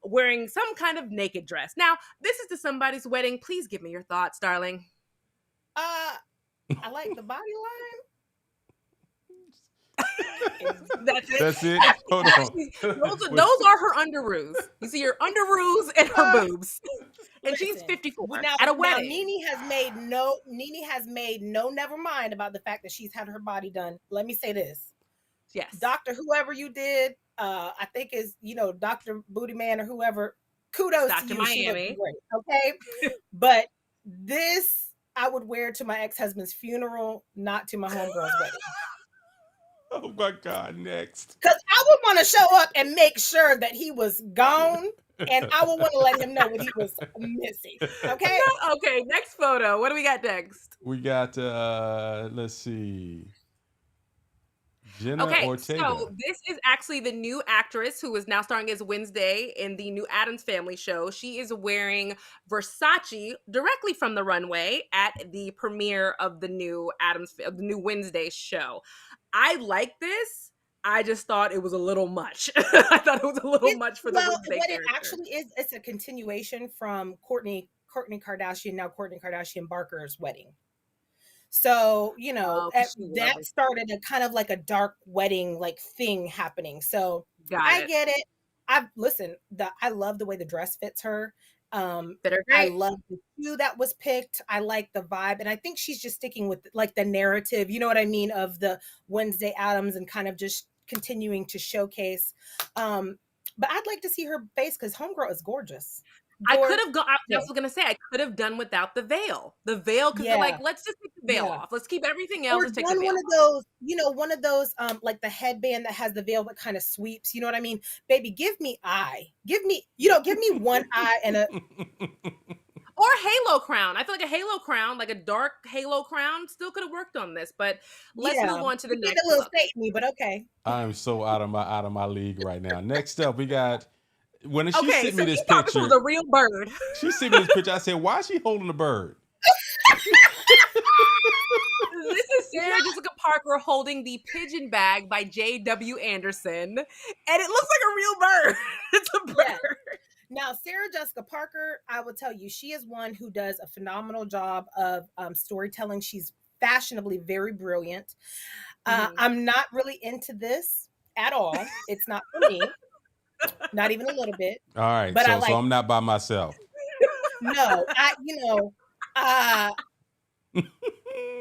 wearing some kind of naked dress. Now, this is to somebody's wedding. Please give me your thoughts, darling. I like the body That's it. That's it. Hold on. Those are her underoos. You see her underoos and her boobs. And she's Listen, 54 now, at a wedding. Nene has made no never mind about the fact that she's had her body done. Let me say this. Yes. Doctor, whoever you did, I think is, Dr. Booty Man or whoever, kudos Dr. to you. Miami. She looked great, okay? But this I would wear to my ex-husband's funeral, not to my homegirl's wedding. Oh my God, next. Because I would want to show up and make sure that he was gone, and I would want to let him know what he was missing. Okay? Okay, next photo. What do we got next? We got, let's see. Jenna Ortega. So this is actually the new actress who is now starring as Wednesday in the new Addams Family show. She is wearing Versace directly from the runway at the premiere of the new Wednesday show. I like this. I just thought it was a little much. I thought it was a little much for the Wednesday what character. It actually is, it's a continuation from Kourtney Kardashian Barker's wedding. So, that started a kind of like a dark wedding like thing happening. So I get it. I love the way the dress fits her. I love the shoe that was picked. I like the vibe. And I think she's just sticking with like the narrative, you know what I mean, of the Wednesday Addams and kind of just continuing to showcase. But I'd like to see her face because homegirl is gorgeous. I could have gone. I was going to say I could have done without the veil. The veil, because let's just take the veil off. Let's keep everything else. Let's take the veil one of those, like the headband that has the veil that kind of sweeps. You know what I mean, baby? Give me one eye and a. Or a halo crown. I feel like a halo crown, like a dark halo crown, still could have worked on this. But let's move on to the next. A little Satan-y, but okay. I am so out of my league right now. Next up, we got. When she sent me this picture, this was a real bird. She sent me this picture. I said, "Why is she holding a bird?" This is Sarah Jessica Parker holding the Pigeon Bag by J.W. Anderson, and it looks like a real bird. It's a bird. Yeah. Now, Sarah Jessica Parker, I will tell you, she is one who does a phenomenal job of storytelling. She's fashionably very brilliant. I'm not really into this at all. It's not for me. Not even a little bit. All right, but so I'm not by myself. No,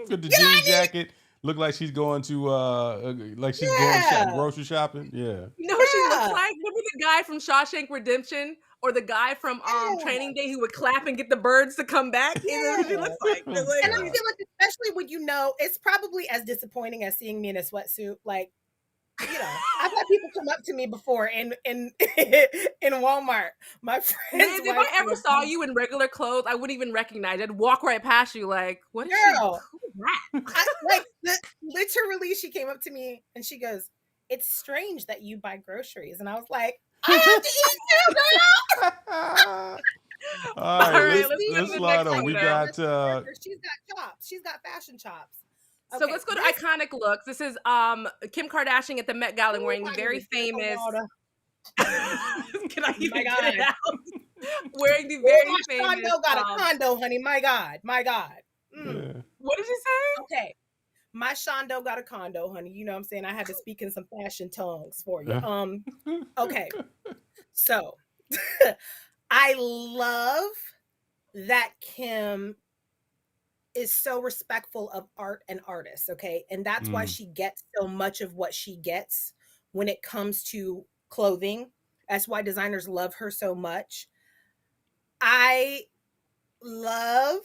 with the jean jacket, look like she's going to going grocery shopping. Yeah. You know what she looks like? Remember the guy from Shawshank Redemption or the guy from Training Day who would clap and get the birds to come back? That's what she looks like. And I feel like, especially when it's probably as disappointing as seeing me in a sweatsuit. Like, I've had people come up to me before in Walmart. My friends, if I ever saw you in regular clothes, I wouldn't even recognize you. I'd walk right past you like, what is girl? Who's that? Literally, she came up to me and she goes, "It's strange that you buy groceries." And I was like, "I have to eat too, girl." All right, let's slide on. We got she's got chops. She's got fashion chops. So let's go to iconic looks. This is Kim Kardashian at the Met Gala wearing the very famous. Can I even get it out? Wearing the very famous. Shondo got a condo, honey. My God. Yeah. What did you say? Okay. My Shondo got a condo, honey. You know what I'm saying? I had to speak in some fashion tongues for you. Okay. So I love that Kim is so respectful of art and artists, okay? And that's why she gets so much of what she gets when it comes to clothing. That's why designers love her so much. I love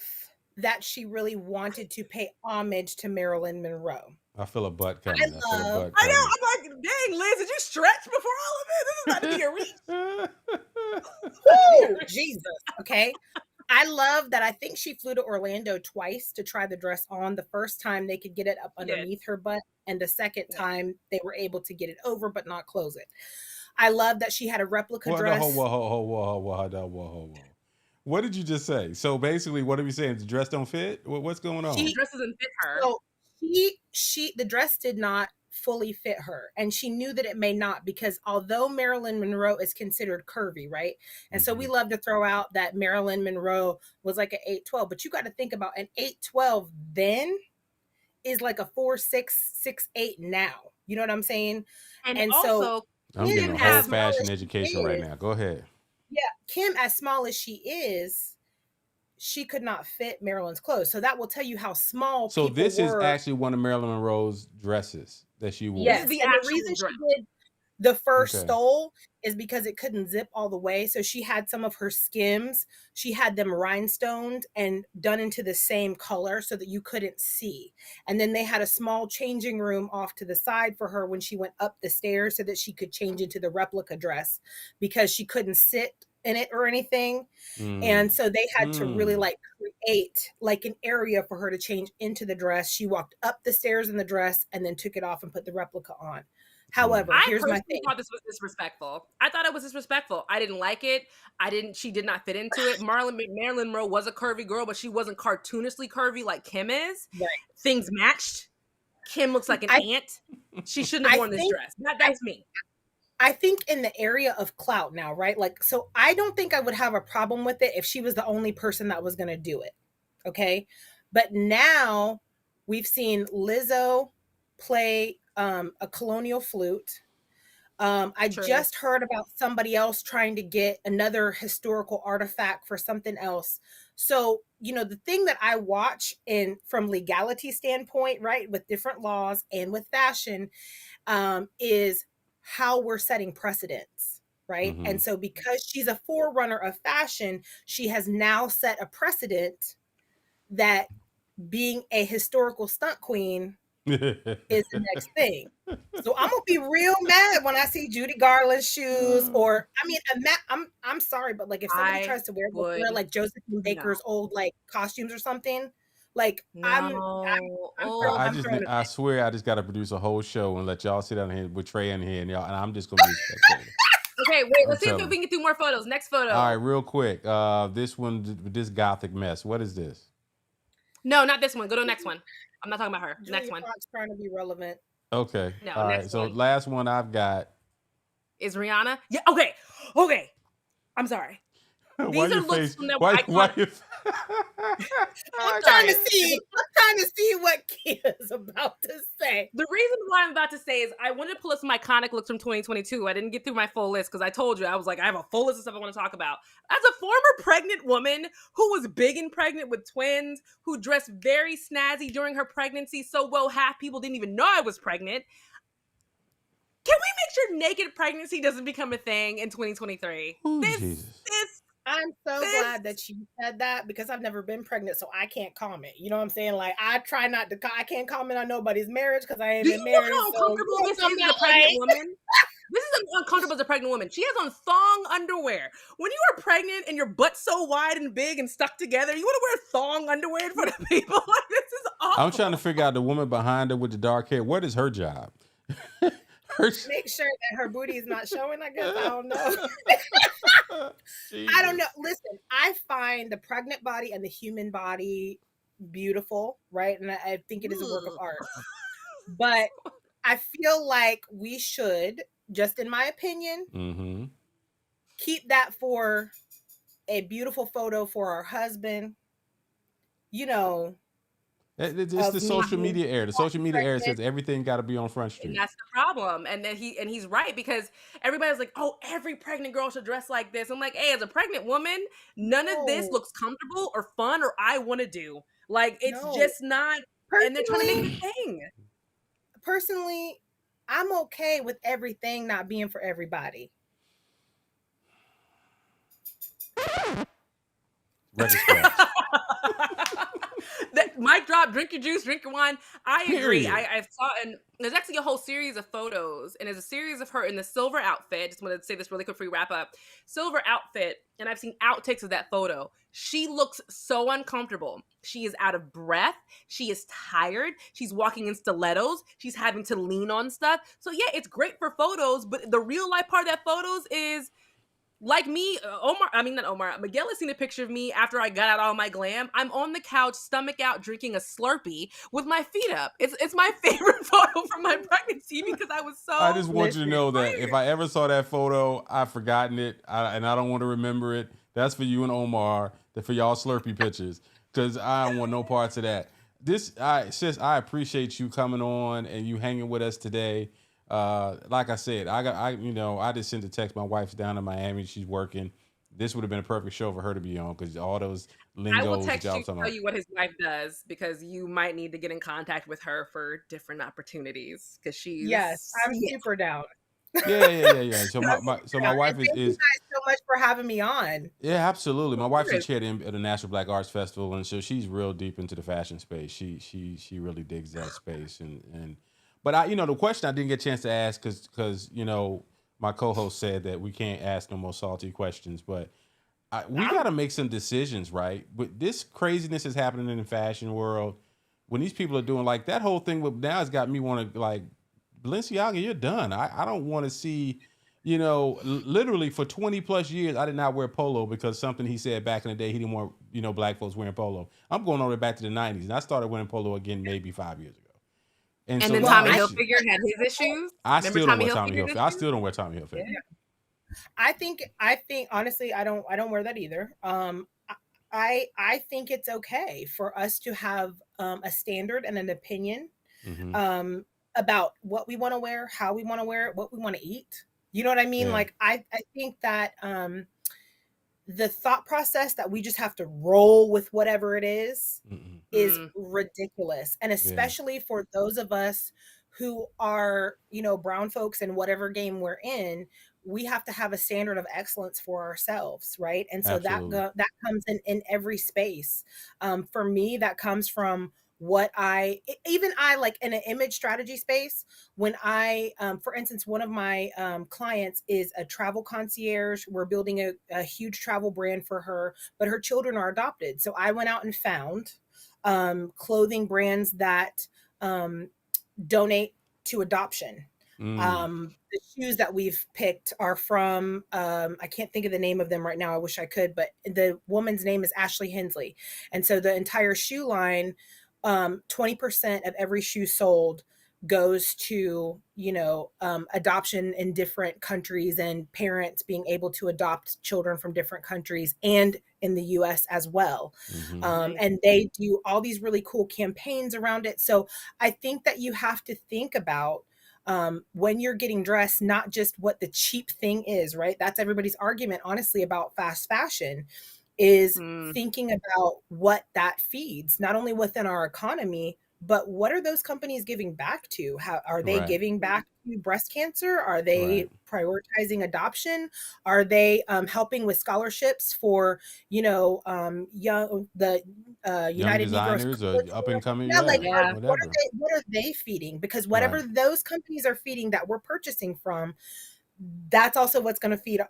that she really wanted to pay homage to Marilyn Monroe. I feel a butt coming. I know. I'm like, dang, Liz, did you stretch before all of it? This is about to be a reach. Woo, Jesus, okay? I love that. I think she flew to Orlando twice to try the dress on. The first time they could get it up underneath her butt, and the second time they were able to get it over but not close it. I love that she had a replica dress. Whoa. What did you just say? So basically, what are we saying? The dress don't fit? What's going on? The dress doesn't fit her. So the dress did not fully fit her. And she knew that it may not, because although Marilyn Monroe is considered curvy, right? And so we love to throw out that Marilyn Monroe was like an 8'12", but you got to think about an 8'12" then is like a 4'6", 6'8" now. You know what I'm saying? And so also, I'm Kim getting a whole has fashion education right now. Go ahead. Yeah, Kim, as small as she is, she could not fit Marilyn's clothes. So that will tell you how small So people this is were. actually one of Marilyn Monroe's dresses that she wore. This Yes, is the and the actual reason dress. she did the first Okay. stole is because it couldn't zip all the way. So she had some of her skims, she had them rhinestoned and done into the same color so that you couldn't see. And then they had a small changing room off to the side for her when she went up the stairs so that she could change into the replica dress, because she couldn't sit in it or anything. And so they had to really like create like an area for her to change into the dress. She walked up the stairs in the dress and then took it off and put the replica on. However, I here's my personally thing. thought this was disrespectful. I thought it was disrespectful. I didn't like it. She did not fit into it. Marilyn Monroe was a curvy girl, but she wasn't cartoonishly curvy like Kim is. Right. Things matched. Kim looks like an ant. She shouldn't have worn this dress. That's me. I think in the area of clout now, right? Like, so I don't think I would have a problem with it if she was the only person that was going to do it. Okay. But now we've seen Lizzo play a colonial flute. I just heard about somebody else trying to get another historical artifact for something else. So, you know, the thing that I watch from legality standpoint, right, with different laws and with fashion, is how we're setting precedents, right? And so because she's a forerunner of fashion, she has now set a precedent that being a historical stunt queen is the next thing. So I'm gonna be real mad when I see Judy Garland's shoes, or I mean, I'm sorry, but like if somebody tries to wear like Josephine Baker's old like costumes or something, like I swear I just got to produce a whole show and let y'all sit down here with Trey in here and y'all, and I'm just gonna be a spectator. Okay, wait. Let's see if we can get through more photos. Next photo. All right, real quick. This one, this gothic mess. What is this? No, not this one. Go to the next one. I'm not talking about her. Julia Next one. Fox trying to be relevant. Okay. No, all right. So last one I've got is Rihanna. Yeah. Okay. Okay. I'm sorry. These are looks from that I'm trying to see what Kia's about to say. The reason why I'm about to say is I wanted to pull up some iconic looks from 2022. I didn't get through my full list because I told you I was like, I have a full list of stuff I want to talk about. As a former pregnant woman who was big and pregnant with twins, who dressed very snazzy during her pregnancy, so well half people didn't even know I was pregnant. Can we make sure naked pregnancy doesn't become a thing in 2023? I'm so glad that you said that, because I've never been pregnant, so I can't comment. You know what I'm saying? Like, I try not to. I can't comment on nobody's marriage because I ain't been married. Do you know how uncomfortable this is as a pregnant woman? This is uncomfortable as a pregnant woman. She has on thong underwear. When you are pregnant and your butt's so wide and big and stuck together, you want to wear thong underwear in front of people? Like, this is awful. I'm trying to figure out the woman behind her with the dark hair. What is her job? Make sure that her booty is not showing, I guess. I don't know. I don't know. Listen, I find the pregnant body and the human body beautiful, right? And I think it is a work of art. But I feel like we should, just in my opinion, keep that for a beautiful photo for our husband. You know, it's the social media era. The social media era says everything got to be on Front Street. And that's the problem. And then he's right, because everybody's like, oh, every pregnant girl should dress like this. I'm like, hey, as a pregnant woman, none of this looks comfortable or fun or I want to do. Like, it's just not. And they're trying to make it a thing. Personally, I'm okay with everything not being for everybody. Record scratch. Mic drop, drink your juice, drink your wine. I agree. I saw, and there's actually a whole series of photos, and there's a series of her in the silver outfit. Just wanted to say this really quick before we wrap up. Silver outfit, and I've seen outtakes of that photo. She looks so uncomfortable. She is out of breath. She is tired. She's walking in stilettos. She's having to lean on stuff. So yeah, it's great for photos, but the real life part of that photos is like me, not Omar, Miguel has seen a picture of me after I got out all my glam. I'm on the couch, stomach out, drinking a Slurpee with my feet up. It's my favorite photo from my pregnancy because I was I so just want you to know that if I ever saw that photo, I've forgotten it, and I don't want to remember it. That's for you and Omar, for y'all Slurpee pictures, because I don't want no parts of that. Sis, I appreciate you coming on and you hanging with us today. Like I said, I just sent a text. My wife's down in Miami. She's working. This would have been a perfect show for her to be on because all those I will lingos that text y'all you to talking tell about. you what his wife does because you might need to get in contact with her for different opportunities because Yes, she's I'm super down. Yeah. So I'm my super down. wife And thank you is guys so much for having me on. yeah, absolutely. My wife's a course. chair at the National Black Arts Festival, and so she's real deep into the fashion space. She really digs that space, but the question I didn't get a chance to ask because my co-host said that we can't ask no more salty questions, but we got to make some decisions, right? But this craziness is happening in the fashion world. When these people are doing like that whole thing with now, it's got me want to like Balenciaga. You're done. I don't want to see. Literally for 20 plus years, I did not wear polo because something he said back in the day, he didn't want, black folks wearing polo. I'm going all the way back to the 90s, and I started wearing polo again maybe 5 years ago. And And so then now Tommy it's just, Hilfiger had his issues. I Remember still don't Tommy wear Tommy Hilfiger's Hilfiger. I issues? still don't wear Tommy Hilfiger. Yeah. I think honestly, I don't wear that either. I think it's okay for us to have a standard and an opinion Mm-hmm. about what we want to wear, how we want to wear it, what we want to eat. You know what I mean? Yeah. Like I think that the thought process that we just have to roll with whatever it is ridiculous. And especially for those of us who are, brown folks in whatever game we're in, we have to have a standard of excellence for ourselves, right? And so Absolutely. that comes in every space. For me, that comes from what I like in an image strategy space. When for instance, one of my clients is a travel concierge. We're building a huge travel brand for her, but her children are adopted. So I went out and found clothing brands that donate to adoption. The shoes that we've picked are from I can't think of the name of them right now. I wish I could, but the woman's name is Ashley Hensley. And so the entire shoe line, 20% of every shoe sold goes to adoption in different countries and parents being able to adopt children from different countries and in the US as well. And they do all these really cool campaigns around it. So I think that you have to think about when you're getting dressed, not just what the cheap thing is, right? That's everybody's argument, honestly, about fast fashion, is thinking about what that feeds, not only within our economy, but what are those companies giving back to? How are they giving back to breast cancer? Are they prioritizing adoption? Are they helping with scholarships for young Young United designers Negroes? or up and coming, What whatever. are they feeding? Because whatever those companies are feeding that we're purchasing from, that's also what's going to feed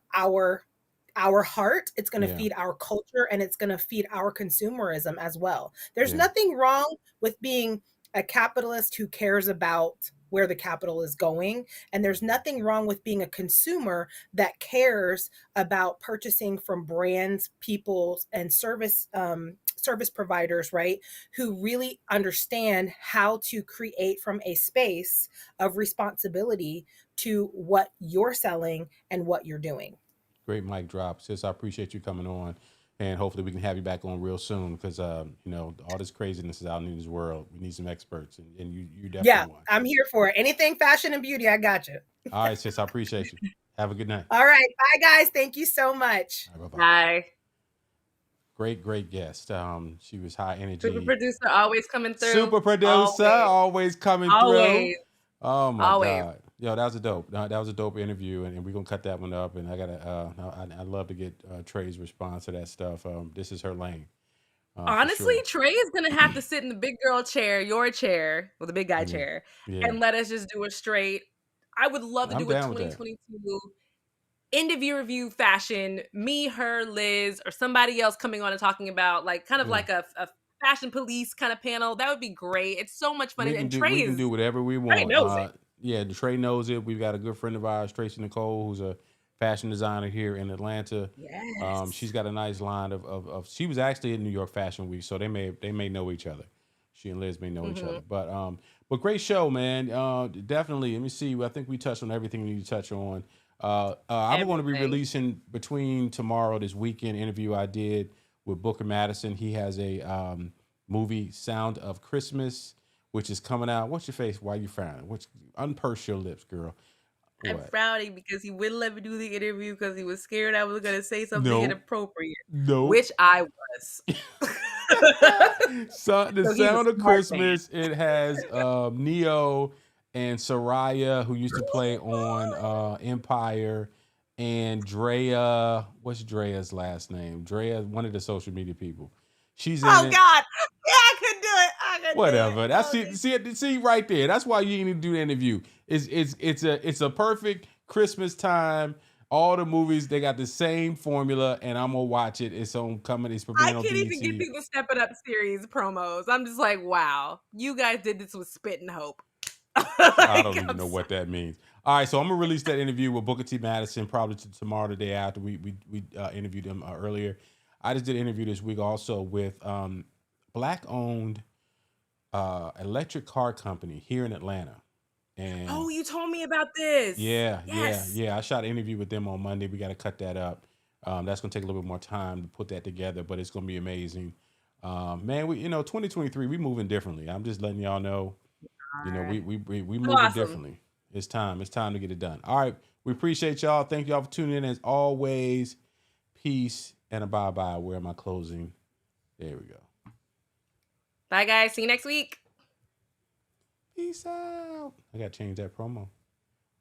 our heart. It's going to feed our culture, and it's going to feed our consumerism as well. There's nothing wrong with being a capitalist who cares about where the capital is going, and there's nothing wrong with being a consumer that cares about purchasing from brands, people, and service providers, right, who really understand how to create from a space of responsibility to what you're selling and what you're doing. Great mic drop. Sis, I appreciate you coming on. And hopefully we can have you back on real soon because, all this craziness is out in this world. We need some experts, and you definitely one. I'm here for it. Anything fashion and beauty, I got you. All right, sis, I appreciate you. Have a good night. All right. Bye, guys. Thank you so much. All right, bye-bye. Bye. Great guest. She was high energy. Super producer always coming through. Super producer always coming through. Oh my God. Yo, that was a dope interview, and we're gonna cut that one up. And I'd love to get Trey's response to that stuff. This is her lane. Honestly, sure. Trey is gonna have to sit in the big girl chair, your chair, or the big guy chair, and let us just do a straight. I would love to do a 2022 end of year review fashion. Me, her, Liz, or somebody else coming on and talking about like a fashion police kind of panel. That would be great. It's so much fun. We can do whatever we want. Trey knows it. Yeah, Trey knows it. We've got a good friend of ours, Tracy Nicole, who's a fashion designer here in Atlanta. Yes. She's got a nice line she was actually in New York Fashion Week, so they may know each other. She and Liz may know each Mm-hmm. other. But great show, man. Definitely. Let me see. I think we touched on everything we need to touch on. I'm going to be Everything. releasing between tomorrow this weekend interview I did with Booker Madison. He has a movie Sound of Christmas, which is coming out. What's your face? Why you frowning? Unpurse your lips, girl. I'm What? frowning because he wouldn't let me do the interview because he was scared I was going to say something No, inappropriate, no. which I was. So the So he's a Sound of smart man. Christmas. It has Neo and Soraya, who used to play on Empire, and Drea. What's Drea's last name? Drea, one of the social media people. She's in Oh it. God. Yeah, I could do it. I could do it. Whatever. That's Oh, it. See right there. That's why you need to do the interview. It's a perfect Christmas time. All the movies they got the same formula, and I'm gonna watch it. It's on coming. It's I premiering on can't even get BET. through the Step It Up series promos. I'm just like, wow, you guys did this with spit and hope. I don't Like, even I'm know sorry. what that means. All right, so I'm gonna release that interview with Booker T. Madison probably tomorrow, the day after we interviewed him earlier. I just did an interview this week also with black owned electric car company here in Atlanta, and Oh, you told me about this. yeah, yeah, Yes. yeah. I shot an interview with them on Monday. We got to cut that up. That's gonna take a little bit more time to put that together, but it's gonna be amazing. Man, 2023, we moving differently. I'm just letting y'all know. We So moving awesome. differently. It's time. It's time to get it done. All right. We appreciate y'all. Thank y'all for tuning in as always. Peace and a bye-bye. Where am I closing? There we go. Bye, guys. See you next week. Peace out. I gotta change that promo.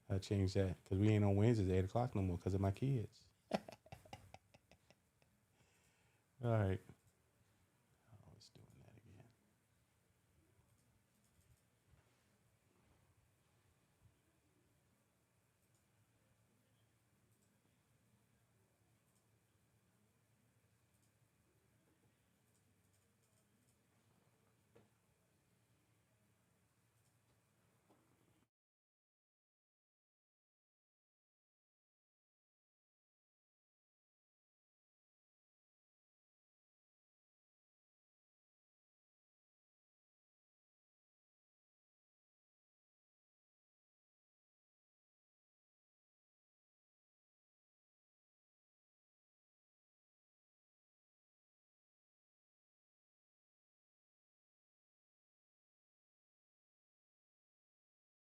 I gotta change that because we ain't on Wednesdays at 8 o'clock no more because of my kids. All right.